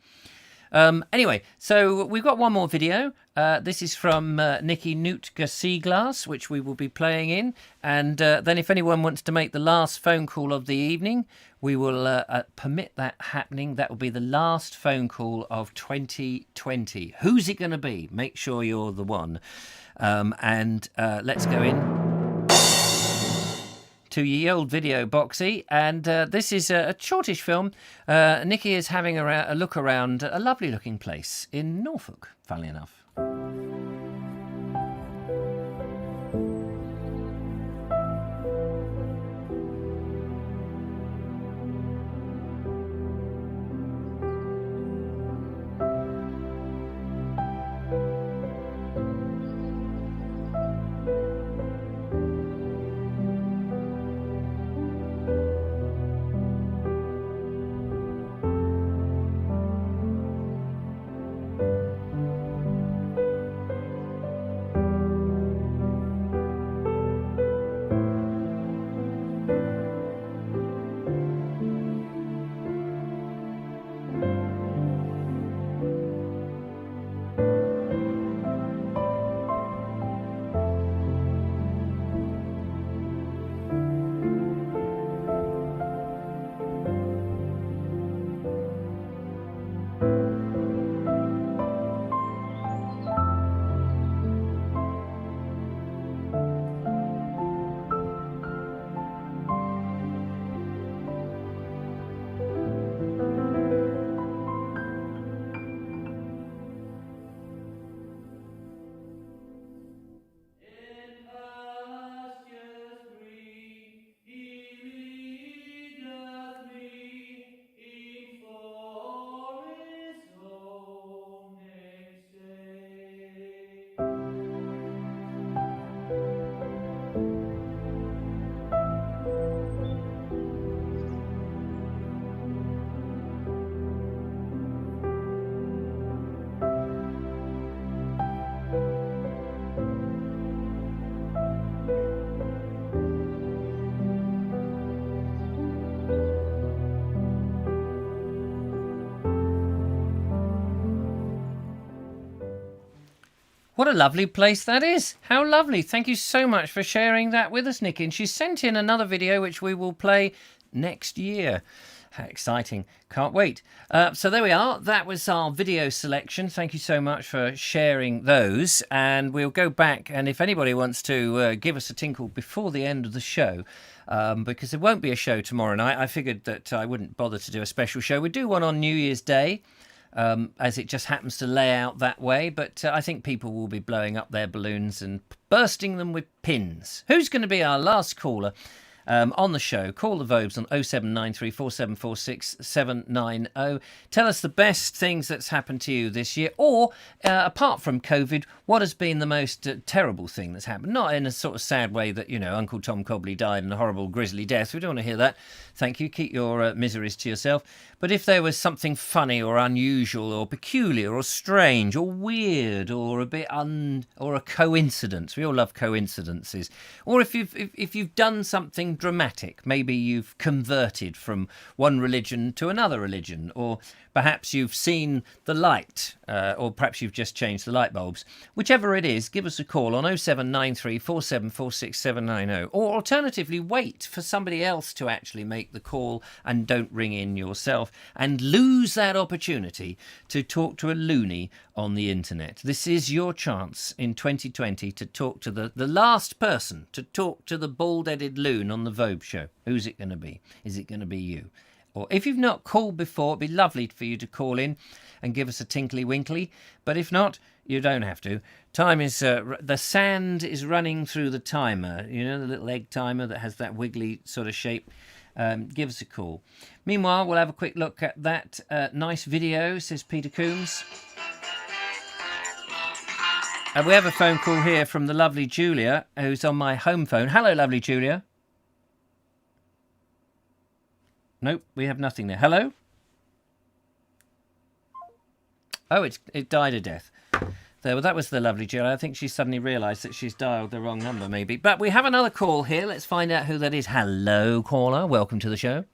S1: Anyway, so we've got one more video. This is from Nikki Nootka Seaglass, which we will be playing in. And then if anyone wants to make the last phone call of the evening, we will permit that happening. That will be the last phone call of 2020. Who's it going to be? Make sure you're the one. And let's go in to ye old video boxy, and this is a shortish film. Nikki is having a look around a lovely looking place in Norfolk, funnily enough. What a lovely place that is. How lovely. Thank you so much for sharing that with us, Nikki. And she sent in another video which we will play next year. How exciting. Can't wait. So there we are. That was our video selection. Thank you so much for sharing those. And we'll go back, and if anybody wants to give us a tinkle before the end of the show, because there won't be a show tomorrow night, I figured that I wouldn't bother to do a special show. We'd do one on New Year's Day. As it just happens to lay out that way, but I think people will be blowing up their balloons and bursting them with pins. Who's going to be our last caller on the show? Call the Vobes on 0793 4746 790. Tell us the best things that's happened to you this year, or apart from COVID, what has been the most terrible thing that's happened? Not in a sort of sad way that, Uncle Tom Cobley died in a horrible grisly death. We don't want to hear that. Thank you. Keep your miseries to yourself. But if there was something funny or unusual or peculiar or strange or weird or a bit or a coincidence, we all love coincidences. Or if you've done something dramatic, maybe you've converted from one religion to another religion, or perhaps you've seen the light, or perhaps you've just changed the light bulbs. Whichever it is, give us a call on 0793 4746 790, or alternatively wait for somebody else to actually make the call and don't ring in yourself and lose that opportunity to talk to a loony on the internet. This is your chance in 2020 to talk to the last person to talk to the bald-headed loon on the Vobes show. Who's it going to be? Is it going to be you? Or if you've not called before, it'd be lovely for you to call in and give us a tinkly winkly. But if not, you don't have to. Time is, the sand is running through the timer. You know, the little egg timer that has that wiggly sort of shape. Give us a call. Meanwhile, we'll have a quick look at that nice video, says Peter Coombs. And we have a phone call here from the lovely Julia, who's on my home phone. Hello, lovely Julia. Nope, we have nothing there. Hello? Oh, it died a death. There, well, that was the lovely Julia. I think she suddenly realised that she's dialed the wrong number, maybe. But we have another call here. Let's find out who that is. Hello, caller. Welcome to the show.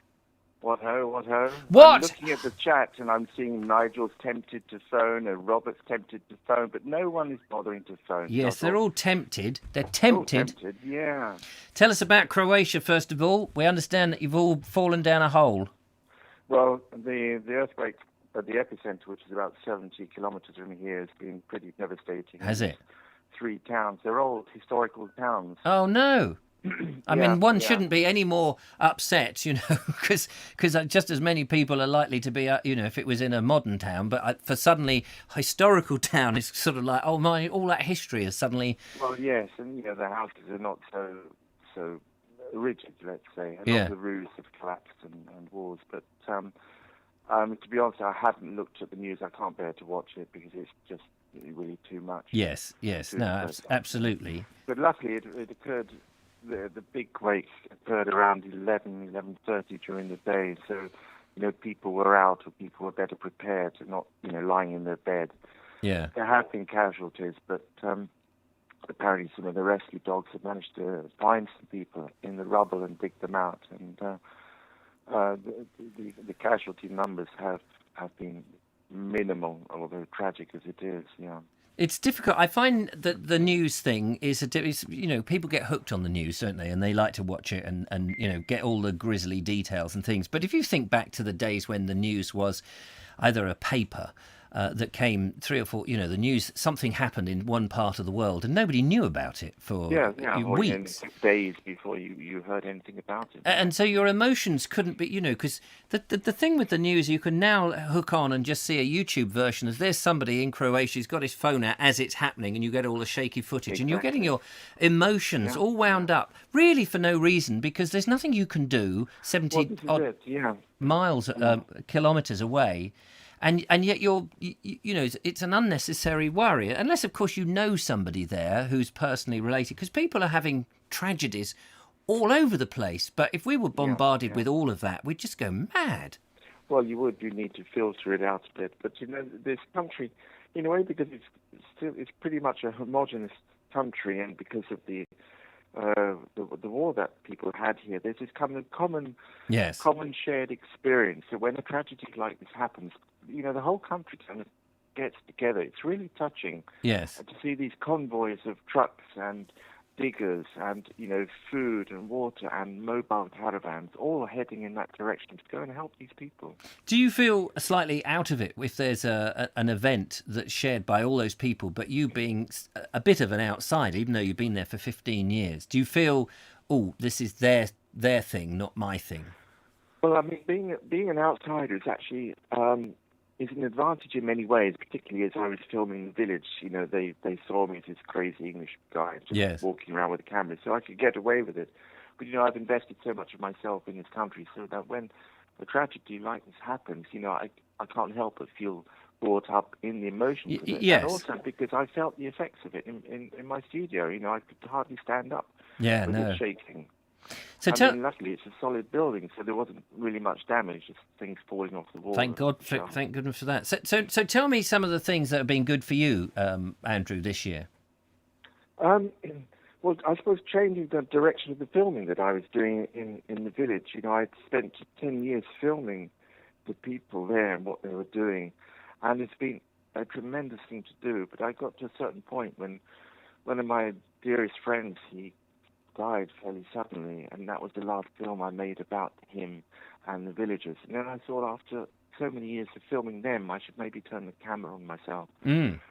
S6: What ho, what ho?
S1: What?
S6: I'm looking at the chat and I'm seeing Nigel's tempted to phone and Robert's tempted to phone, but no one is bothering to phone.
S1: Yes, they're all tempted. They're tempted.
S6: All tempted, yeah.
S1: Tell us about Croatia, first of all. We understand that you've all fallen down a hole.
S6: Well, the earthquake at the epicenter, which is about 70 kilometres from here, has been pretty devastating.
S1: Has it?
S6: 3 towns. They're all historical towns.
S1: Oh, no. I mean, one shouldn't be any more upset, because just as many people are likely to be, if it was in a modern town, but for suddenly historical town is sort of like, oh my, all that history is suddenly.
S6: Well, yes, and the houses are not so rigid, let's say. A lot of the roofs have collapsed and walls, but to be honest, I haven't looked at the news. I can't bear to watch it because it's just really too much.
S1: Yes, absolutely.
S6: But luckily, it occurred. The big quake occurred around 11:30 during the day, so people were out or people were better prepared to not lying in their bed.
S1: Yeah.
S6: There have been casualties, but apparently some of the rescue dogs have managed to find some people in the rubble and dig them out, and the casualty numbers have been minimal, although tragic as it is. Yeah.
S1: It's difficult. I find that the news thing is people get hooked on the news, don't they? And they like to watch it and get all the grisly details and things. But if you think back to the days when the news was either a paper that came 3 or 4, the news, something happened in one part of the world and nobody knew about it for weeks.
S6: Days before you heard anything about it.
S1: And so your emotions couldn't be, because the thing with the news, you can now hook on and just see a YouTube version of there's somebody in Croatia who's got his phone out as it's happening and you get all the shaky footage and you're getting your emotions all wound up, really for no reason, because there's nothing you can do 70 odd miles, kilometres away. And yet it's an unnecessary worry, unless of course you know somebody there who's personally related, because people are having tragedies all over the place. But if we were bombarded with all of that, we'd just go mad.
S6: Well, you need to filter it out a bit. But this country, in a way, because it's pretty much a homogenous country, and because of the war that people had here, there's this kind of common shared experience. So when a tragedy like this happens, the whole country kind of gets together. It's really touching.
S1: Yes.
S6: To see these convoys of trucks and diggers and food and water and mobile caravans all heading in that direction to go and help these people.
S1: Do you feel slightly out of it if there's an event that's shared by all those people, but you being a bit of an outsider, even though you've been there for 15 years? Do you feel, this is their thing, not my thing?
S6: Well, I mean, being an outsider is actually is an advantage in many ways, particularly as I was filming The Village. They saw me as this crazy English guy just walking around with a camera, so I could get away with it. But, I've invested so much of myself in this country so that when a tragedy like this happens, I can't help but feel brought up in the emotions of it.
S1: Yes.
S6: And also because I felt the effects of it in my studio. I could hardly stand up.
S1: Yeah,
S6: with
S1: no.
S6: it shaking.
S1: So
S6: luckily it's a solid building, so there wasn't really much damage, just things falling off the wall.
S1: Thank goodness for that. So tell me some of the things that have been good for you, Andrew, this year.
S6: Well, I suppose changing the direction of the filming that I was doing in The Village. I'd spent 10 years filming the people there and what they were doing, and it's been a tremendous thing to do. But I got to a certain point when one of my dearest friends, he died fairly suddenly, and that was the last film I made about him and the villagers. And then I thought, after so many years of filming them, I should maybe turn the camera on myself. And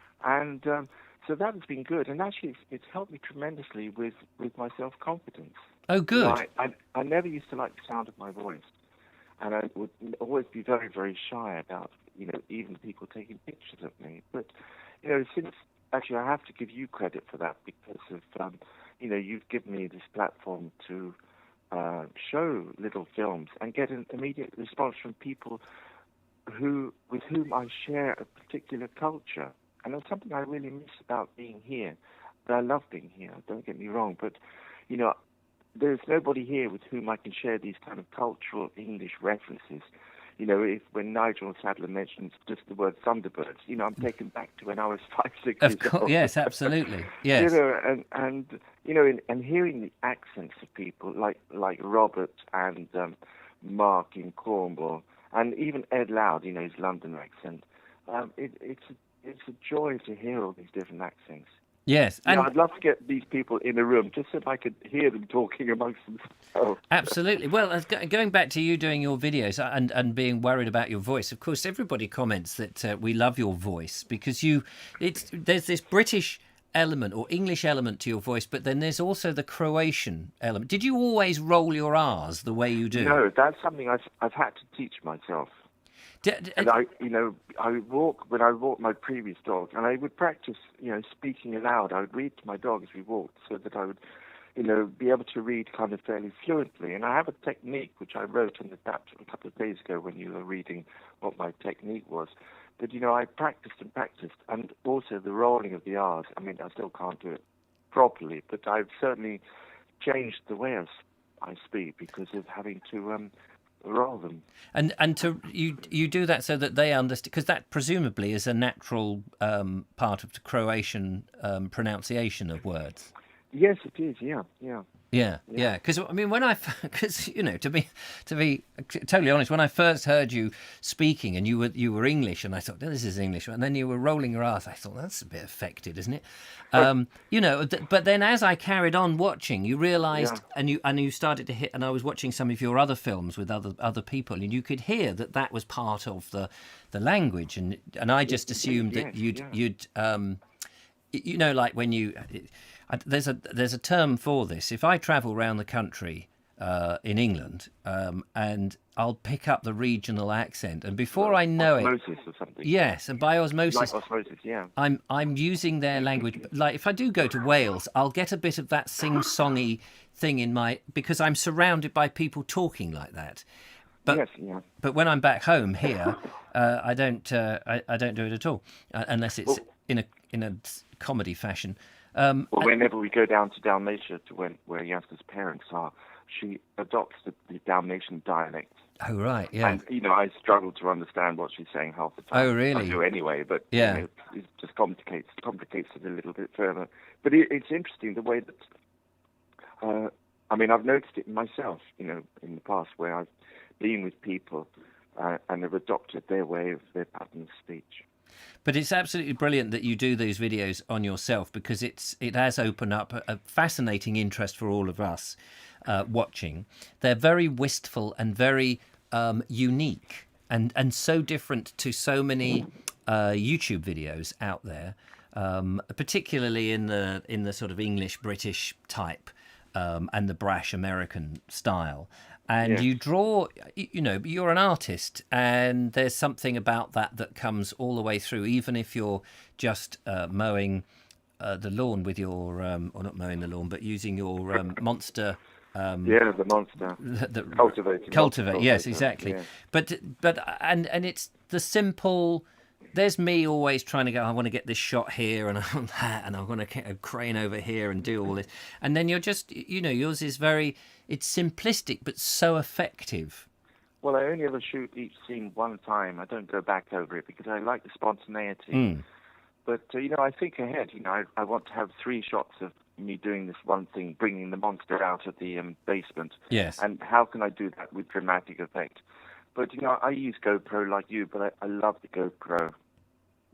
S6: so that has been good, and actually it's helped me tremendously with my self-confidence.
S1: Oh, good.
S6: I never used to like the sound of my voice, and I would always be very, very shy about even people taking pictures of me. But since actually I have to give you credit for that, because of you've given me this platform to show little films and get an immediate response from people with whom I share a particular culture. And it's something I really miss about being here. But I love being here, don't get me wrong. But, there's nobody here with whom I can share these kind of cultural English references. When Nigel Sadler mentions just the word Thunderbirds, I'm taken back to when I was 5, 6 years old.
S1: Yes, absolutely. Yes.
S6: And hearing the accents of people like Robert and Mark in Cornwall, and even Ed Loud, his London accent. It's a joy to hear all these different accents.
S1: Yes, and
S6: I'd love to get these people in a room just so that I could hear them talking amongst themselves.
S1: Absolutely. Well, going back to you doing your videos and being worried about your voice, of course, everybody comments that we love your voice because there's this British element or English element to your voice, but then there's also the Croatian element. Did you always roll your R's the way you do?
S6: No, that's something I've had to teach myself. And I walk when I walk my previous dog, and I would practice, speaking aloud. I would read to my dog as we walked, so that I would, be able to read kind of fairly fluently. And I have a technique which I wrote on the DAP a couple of days ago when you were reading what my technique was. But I practiced, and also the rolling of the R's. I mean, I still can't do it properly, but I've certainly changed the way I speak because of having to roll them.
S1: And you do that so that they understand, because that presumably is a natural part of the Croatian pronunciation of words.
S6: Yes, it is. Yeah.
S1: Yeah. Because I mean, to be totally honest, when I first heard you speaking and you were English, and I thought, oh, this is English, and then you were rolling your R's, I thought that's a bit affected, isn't it? But then as I carried on watching, you realised, and you started to hit, and I was watching some of your other films with other people, and you could hear that was part of the language, and I just assumed that you'd like when you. There's a term for this. If I travel around the country in England and I'll pick up the regional accent, and before I know
S6: osmosis or something.
S1: Yes, and by osmosis,
S6: like osmosis, yeah.
S1: I'm using their language. Like if I do go to Wales, I'll get a bit of that sing-songy thing because I'm surrounded by people talking like that. But but when I'm back home here, I don't do it at all unless it's in a comedy fashion.
S6: Whenever we go down to Dalmatia, where Jasper's parents are, she adopts the Dalmatian dialect.
S1: Oh, right, yeah.
S6: And, I struggle to understand what she's saying half the time.
S1: Oh, really?
S6: I do anyway, but
S1: it
S6: just complicates it a little bit further. But it's interesting the way that, I've noticed it myself, in the past where I've been with people and have adopted their way of their pattern of speech.
S1: But it's absolutely brilliant that you do these videos on yourself because it has opened up a fascinating interest for all of us watching. They're very wistful and very unique and so different to so many YouTube videos out there, particularly in the sort of English British type and the brash American style. And you draw, you're an artist, and there's something about that comes all the way through, even if you're just mowing the lawn with your, or not mowing the lawn, but using your monster.
S6: The monster.
S1: Cultivate, yes, exactly. Yeah. But it's the simple. There's me always trying to go, I want to get this shot here and I want that, and I want to get a crane over here and do all this. And then you're just, yours is it's simplistic but so effective.
S6: Well, I only ever shoot each scene one time. I don't go back over it because I like the spontaneity. But, I think ahead. I want to have 3 shots of me doing this one thing, bringing the monster out of the basement.
S1: Yes.
S6: And how can I do that with dramatic effect? But, I use GoPro like you, but I love the GoPro.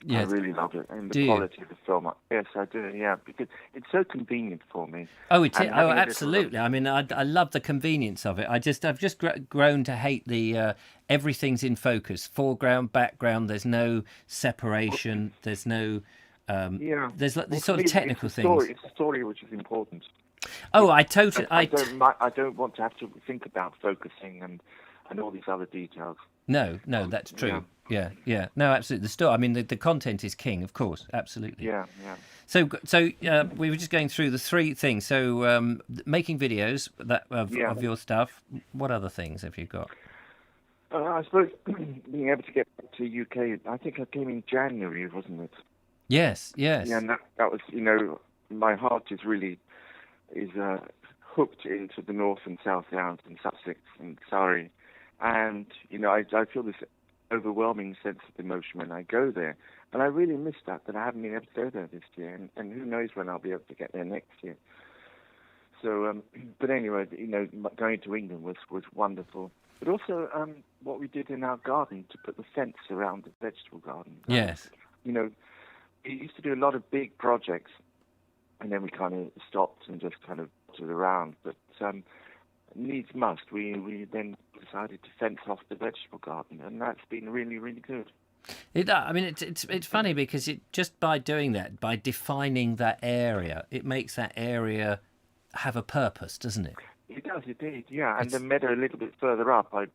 S6: Yes. I really love it. And the quality of the film. Yes, I do, yeah, because it's so convenient for me.
S1: Oh, it is. Oh, absolutely. I mean, I love the convenience of it. I've just grown to hate the everything's in focus. Foreground, background, there's no separation, there's no... there's these sort of technical things.
S6: It's a story which is important.
S1: Oh, I totally...
S6: I don't want to have to think about focusing and all these other details.
S1: No, that's true. Yeah. No, absolutely. The story. I mean, the content is king, of course. Absolutely.
S6: Yeah.
S1: So we were just going through the 3 things. So making videos of your stuff. What other things have you got?
S6: I suppose being able to get back to UK. I think I came in January, wasn't it?
S1: Yes, yes.
S6: Yeah, and that was, my heart is hooked into the North and South Downs and Sussex and Surrey. And, I feel this overwhelming sense of emotion when I go there. And I really miss that I haven't been able to go there this year. And who knows when I'll be able to get there next year. So, but anyway, going to England was wonderful. But also what we did in our garden to put the fence around the vegetable garden.
S1: Yes.
S6: We used to do a lot of big projects, and then we kind of stopped and just kind of put it around. But needs must. We then decided to fence off the vegetable garden, and that's been really, really good.
S1: It's funny because just by doing that, by defining that area, it makes that area have a purpose, doesn't it?
S6: It does indeed, yeah. And the meadow a little bit further up, I've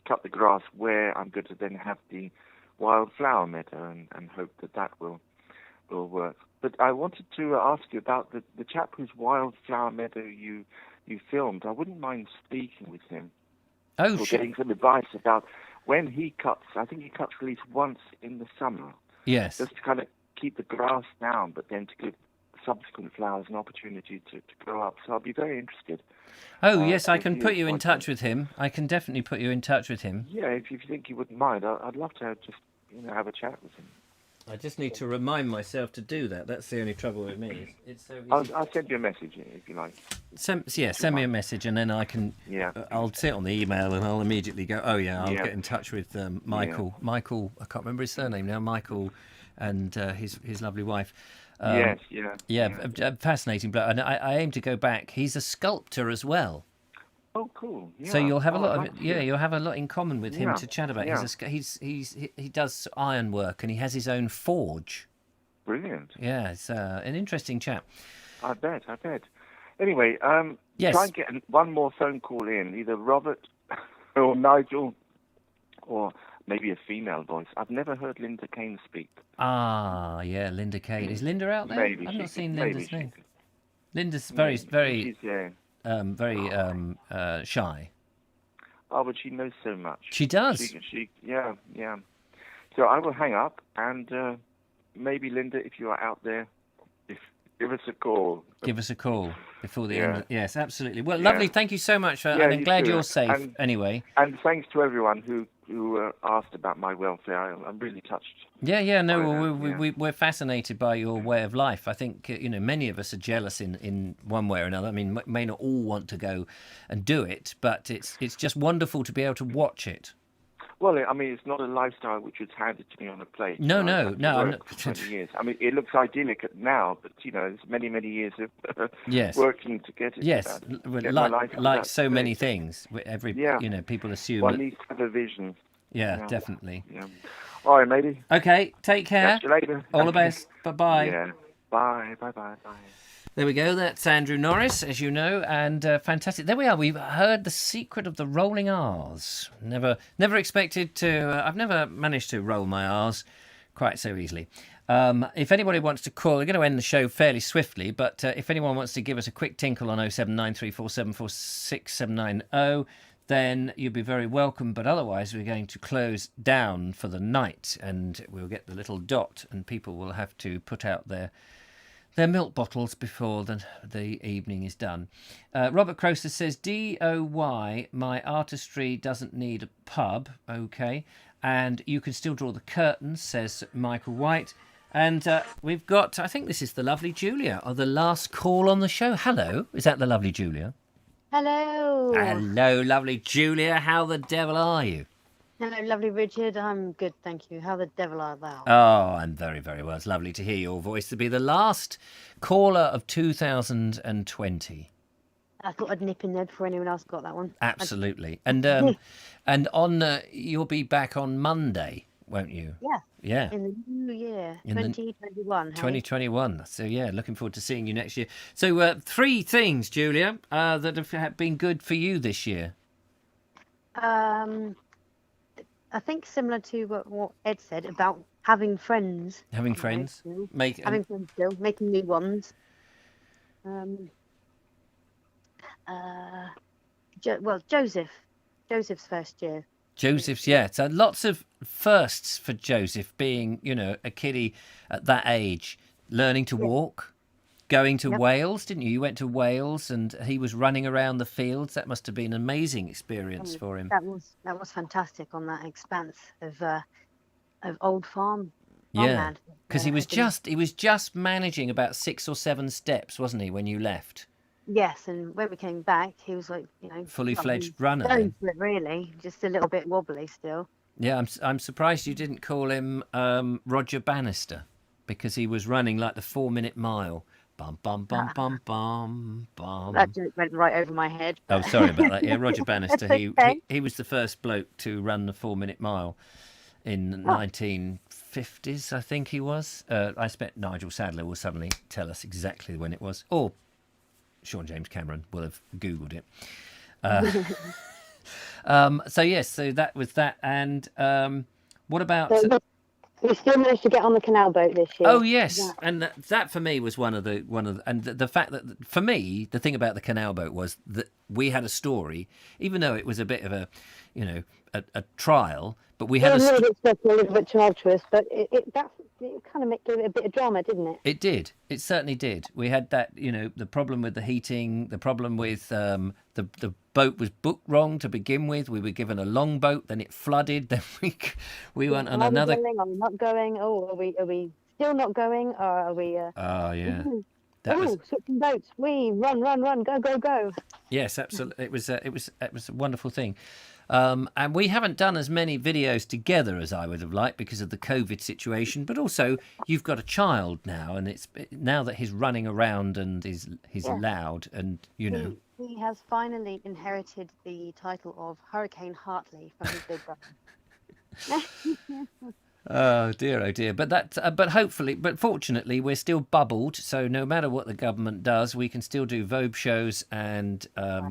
S6: cut the grass where I'm going to then have the wildflower meadow, and hope that will work. But I wanted to ask you about the chap whose wildflower meadow you filmed. I wouldn't mind speaking with him.
S1: Oh,
S6: or getting some advice about when he cuts. I think he cuts at least once in the summer.
S1: Yes.
S6: Just to kind of keep the grass down, but then to give subsequent flowers an opportunity to grow up. So I'll be very interested.
S1: Oh, yes, I can put you in touch with him. I can definitely put you in touch with him.
S6: Yeah, if you think you wouldn't mind, I'd love to just have a chat with him.
S1: I just need to remind myself to do that. That's the only trouble with me. It's so easy.
S6: I'll send you a message if you like.
S1: Send me a message, and then I can.
S6: Yeah.
S1: I'll sit on the email, and I'll immediately go. Oh yeah, I'll get in touch with Michael. Yeah. Michael, I can't remember his surname now. Michael, and his lovely wife.
S6: Yes.
S1: Fascinating bloke. And I aim to go back. He's a sculptor as well.
S6: Oh, cool! Yeah.
S1: So you'll have a lot of you'll have a lot in common with him to chat about.
S6: Yeah.
S1: He does ironwork, and he has his own forge.
S6: Brilliant.
S1: Yeah, it's an interesting chap.
S6: I bet. Anyway,
S1: yes.
S6: Try and get one more phone call in, either Robert or Nigel, or maybe a female voice. I've never heard Linda Kane speak.
S1: Ah, yeah, Linda Kane. Is Linda out there?
S6: Maybe
S1: I've not seen Linda's name.
S6: Could.
S1: Linda's very
S6: She's,
S1: shy.
S6: Oh, but she knows so much.
S1: She does.
S6: Yeah. So I will hang up, and maybe Linda, if you are out there, give us a call.
S1: Give us a call before the end. Yes, absolutely. Well, lovely. Thank you so much, and I'm glad you're safe. Anyway,
S6: and thanks to everyone who asked about my welfare. I'm really touched.
S1: Yeah. No, we're fascinated by your way of life. I think many of us are jealous in one way or another. I mean, may not all want to go and do it, but it's just wonderful to be able to watch it.
S6: Well, I mean, it's not a lifestyle which was handed to me on a plate.
S1: No.
S6: I'm not. 20 years. I mean, it looks idyllic now, but it's many years of working to get it.
S1: Yes, like so many things. People assume.
S6: Well, at least have a vision.
S1: Yeah, definitely.
S6: Yeah. All right, matey.
S1: Okay, take care.
S6: Catch you later.
S1: All the best. Bye-bye.
S6: Yeah. Bye.
S1: There we go. That's Andrew Norris, as you know, and fantastic. There we are. We've heard the secret of the rolling R's. Never expected to. I've never managed to roll my R's quite so easily. If anybody wants to call, we're going to end the show fairly swiftly, but if anyone wants to give us a quick tinkle on 07934746790, then you'd be very welcome. But otherwise, we're going to close down for the night, and we'll get the little dot, and people will have to put out their milk bottles before the evening is done. Robert Croster says, DOY, my artistry doesn't need a pub. Okay. And you can still draw the curtains, says Michael White. And we've got, I think this is the lovely Julia, or the last call on the show. Hello. Is that the lovely Julia?
S7: Hello.
S1: Hello, lovely Julia. How the devil are you?
S7: Hello, lovely Richard. I'm good, thank you. How the devil are thou?
S1: Oh, I'm very, very well. It's lovely to hear your voice, to be the last caller of 2020.
S7: I thought I'd nip in there before anyone else got that one.
S1: Absolutely. And you'll be back on Monday, won't you? Yeah.
S7: In the new year, 2021.
S1: 2021. So, looking forward to seeing you next year. So, 3 things, Julia, that have been good for you this year.
S7: I think similar to what Ed said about having friends.
S1: Having friends?
S7: Having friends still, making new ones. Joseph's first year.
S1: Joseph's, yeah. So lots of firsts for Joseph, being, a kiddie at that age, learning to walk, going to Wales, didn't you? You went to Wales and he was running around the fields. That must have been an amazing experience for him.
S7: That was fantastic on that expanse of old farmland.
S1: Yeah, because he was just managing about 6 or 7 steps, wasn't he, when you left?
S7: Yes, and when we came back, he was like,
S1: fully fledged runner.
S7: Going for it, really, just a little bit wobbly still.
S1: Yeah, I'm surprised you didn't call him Roger Bannister, because he was running like the 4-minute mile. Bum bum bum bum bum bum.
S7: That joke went right over my head.
S1: But... Oh, sorry about that. Yeah, Roger Bannister.
S7: Okay.
S1: He was the first bloke to run the 4-minute mile in 1950s, I think he was. I expect Nigel Sadler will suddenly tell us exactly when it was, or Sean James Cameron will have Googled it. So yes, so that was that. And what about?
S7: We still managed to get on the canal boat this year.
S1: Oh yes, and that for me was one of the and the fact that for me the thing about the canal boat was that we had a story, even though it was a bit of a, a trial, but we had a
S7: little bit tumultuous, but it kind of gave it a bit of drama, didn't it?
S1: It did. It certainly did. We had that, the problem with the heating, the problem with the boat was booked wrong to begin with. We were given a long boat, then it flooded. Then we went on another.
S7: Are we not going? Oh, are we still not going? Or are we?
S1: Oh yeah.
S7: Switching boats. We run, go.
S1: Yes, absolutely. It was a wonderful thing. And we haven't done as many videos together as I would have liked because of the COVID situation. But also, you've got a child now, and it's now that he's running around and he's loud, and
S7: he has finally inherited the title of Hurricane Hartley from his big brother.
S1: Oh dear. But fortunately, we're still bubbled. So no matter what the government does, we can still do Vobe shows, and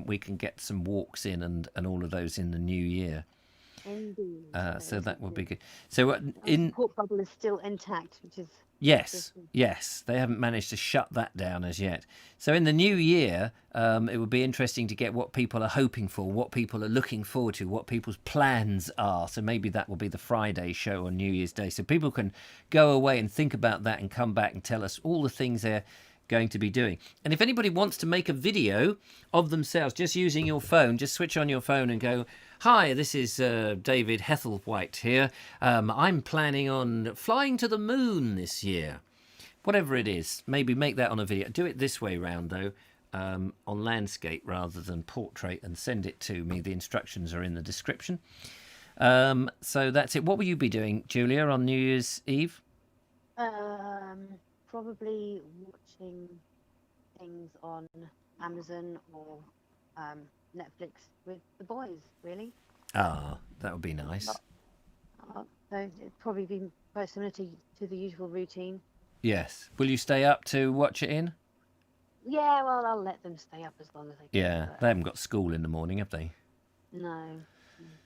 S1: we can get some walks in and all of those in the new year.
S7: Indeed.
S1: So that would be good. So
S7: the port bubble is still intact, which is
S1: yes. They haven't managed to shut that down as yet. So in the new year, it would be interesting to get what people are hoping for, what people are looking forward to, what people's plans are. So maybe that will be the Friday show on New Year's Day, so people can go away and think about that and come back and tell us all the things they're going to be doing. And if anybody wants to make a video of themselves just using your phone, just switch on your phone and go, "Hi, this is David Hethel-White here. I'm planning on flying to the moon this year." Whatever it is, maybe make that on a video. Do it this way round, though, on landscape rather than portrait, and send it to me. The instructions are in the description. So that's it. What will you be doing, Julia, on New Year's Eve?
S7: Probably watching things on Amazon or Netflix with the boys, really.
S1: Ah, that would be nice.
S7: So it'd probably be very similar to the usual routine.
S1: Yes. Will you stay up to watch it in?
S7: Yeah, well, I'll let them stay up as long as they can.
S1: Yeah, they haven't got school in the morning, have they?
S7: No.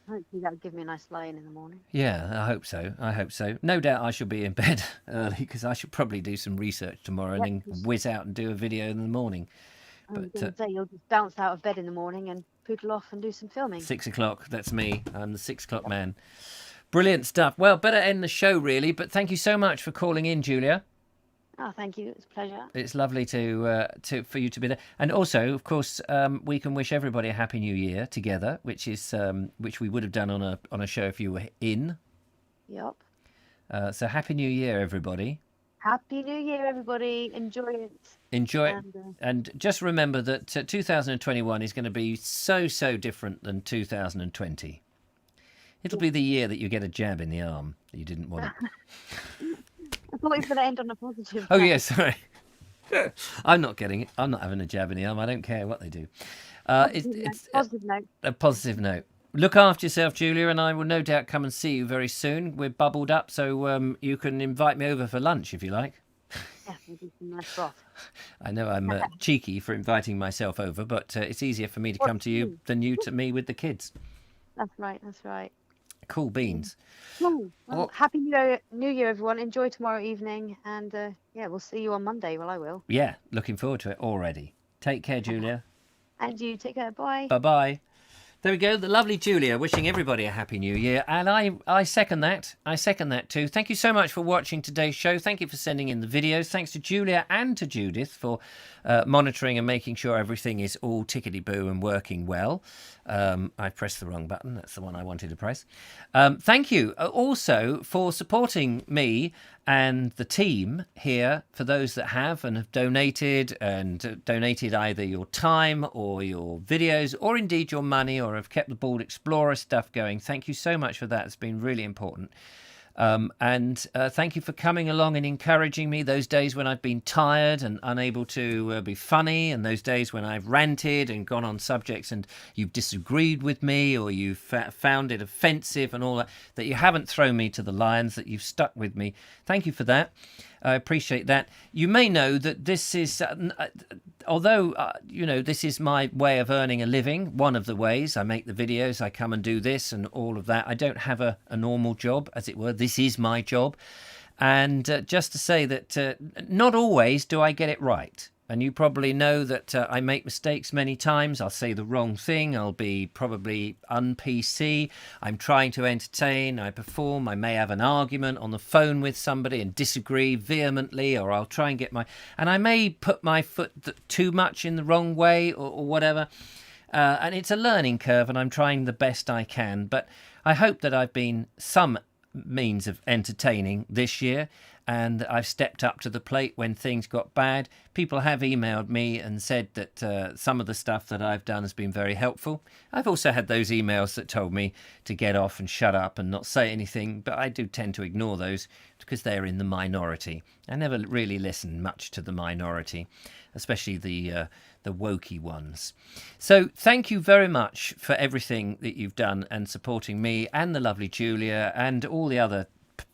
S7: Hopefully that would give me a nice lie-in in the morning.
S1: Yeah, I hope so. No doubt I shall be in bed early, because I should probably do some research tomorrow and then whiz out and do a video in the morning.
S7: I was going to say, you'll just bounce out of bed in the morning and poodle off and do some filming.
S1: 6 o'clock, that's me. I'm the 6 o'clock man. Brilliant stuff. Well, better end the show, really, but thank you so much for calling in, Julia.
S7: Oh, thank you. It's a pleasure.
S1: It's lovely for you to be there, and also, of course, we can wish everybody a happy New Year together, which we would have done on a show if you were in.
S7: Yep.
S1: So happy New Year, everybody.
S7: Happy New Year, everybody. Enjoy it.
S1: Enjoy it, and just remember that 2021 is going to be so different than 2020. It'll be the year that you get a jab in the arm that you didn't want.
S7: I thought it was going to end on a positive.
S1: Oh, yeah, sorry. I'm not getting it. I'm not having a jab in the arm. I don't care what they do. It's
S7: positive note.
S1: A positive note. Look after yourself, Julia, and I will no doubt come and see you very soon. We're bubbled up, so you can invite me over for lunch if you like.
S7: Yeah, we'll do some nice broth.
S1: I know I'm cheeky for inviting myself over, but it's easier for me to come to you than you to me with the kids.
S7: That's right.
S1: Cool beans.
S7: Well, happy New Year, everyone. Enjoy tomorrow evening, and we'll see you on Monday. Well, I will.
S1: Yeah, looking forward to it already. Take care, Julia.
S7: And you take care. Bye.
S1: Bye-bye. There we go. The lovely Julia wishing everybody a happy new year. And I second that. I second that too. Thank you so much for watching today's show. Thank you for sending in the videos. Thanks to Julia and to Judith for monitoring and making sure everything is all tickety-boo and working well. I pressed the wrong button. That's the one I wanted to press. Thank you also for supporting me and the team here, for those that have and have donated either your time or your videos or indeed your money, or have kept the Bald Explorer stuff going. Thank you so much for that. It's been really important. And thank you for coming along and encouraging me those days when I've been tired and unable to be funny, and those days when I've ranted and gone on subjects and you've disagreed with me, or you've found it offensive and all that you haven't thrown me to the lions, that you've stuck with me. Thank you for that. I appreciate that. You may know that this is, although, this is my way of earning a living, one of the ways I make the videos, I come and do this and all of that. I don't have a normal job, as it were. This is my job. And just to say that not always do I get it right. And you probably know that I make mistakes many times. I'll say the wrong thing. I'll be probably un-PC. I'm trying to entertain. I perform. I may have an argument on the phone with somebody and disagree vehemently, or I'll try and get and I may put my foot too much in the wrong way or whatever. And it's a learning curve, and I'm trying the best I can. But I hope that I've been some means of entertaining this year, and I've stepped up to the plate when things got bad. People have emailed me and said that some of the stuff that I've done has been very helpful. I've also had those emails that told me to get off and shut up and not say anything, but I do tend to ignore those because they're in the minority. I never really listen much to the minority, especially the wokey ones. So thank you very much for everything that you've done and supporting me and the lovely Julia and all the other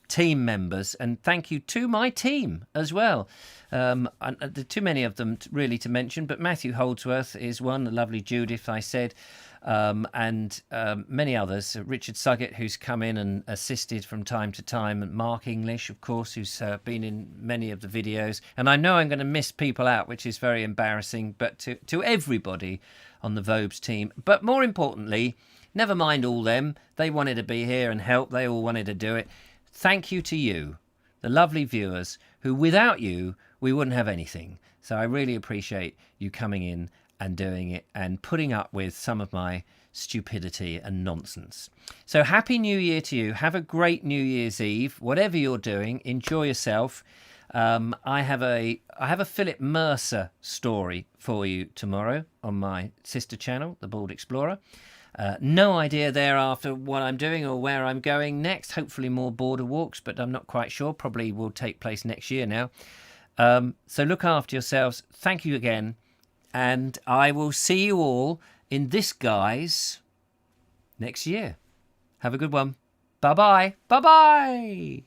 S1: team members, and thank you to my team as well. Too many of them really to mention, but Matthew Holdsworth is one, the lovely Judith I said, and many others. Richard Suggett, who's come in and assisted from time to time, and Mark English, of course, who's been in many of the videos. And I know I'm going to miss people out, which is very embarrassing, but to everybody on the Vobes team. But more importantly, never mind all them. They wanted to be here and help. They all wanted to do it. Thank you to you, the lovely viewers, who without you, we wouldn't have anything. So I really appreciate you coming in and doing it and putting up with some of my stupidity and nonsense. So happy New Year to you. Have a great New Year's Eve. Whatever you're doing, enjoy yourself. I have a Philip Mercer story for you tomorrow on my sister channel, The Bald Explorer. No idea thereafter what I'm doing or where I'm going next. Hopefully more border walks, but I'm not quite sure. Probably will take place next year now. So look after yourselves. Thank you again. And I will see you all in this guise next year. Have a good one. Bye-bye. Bye-bye.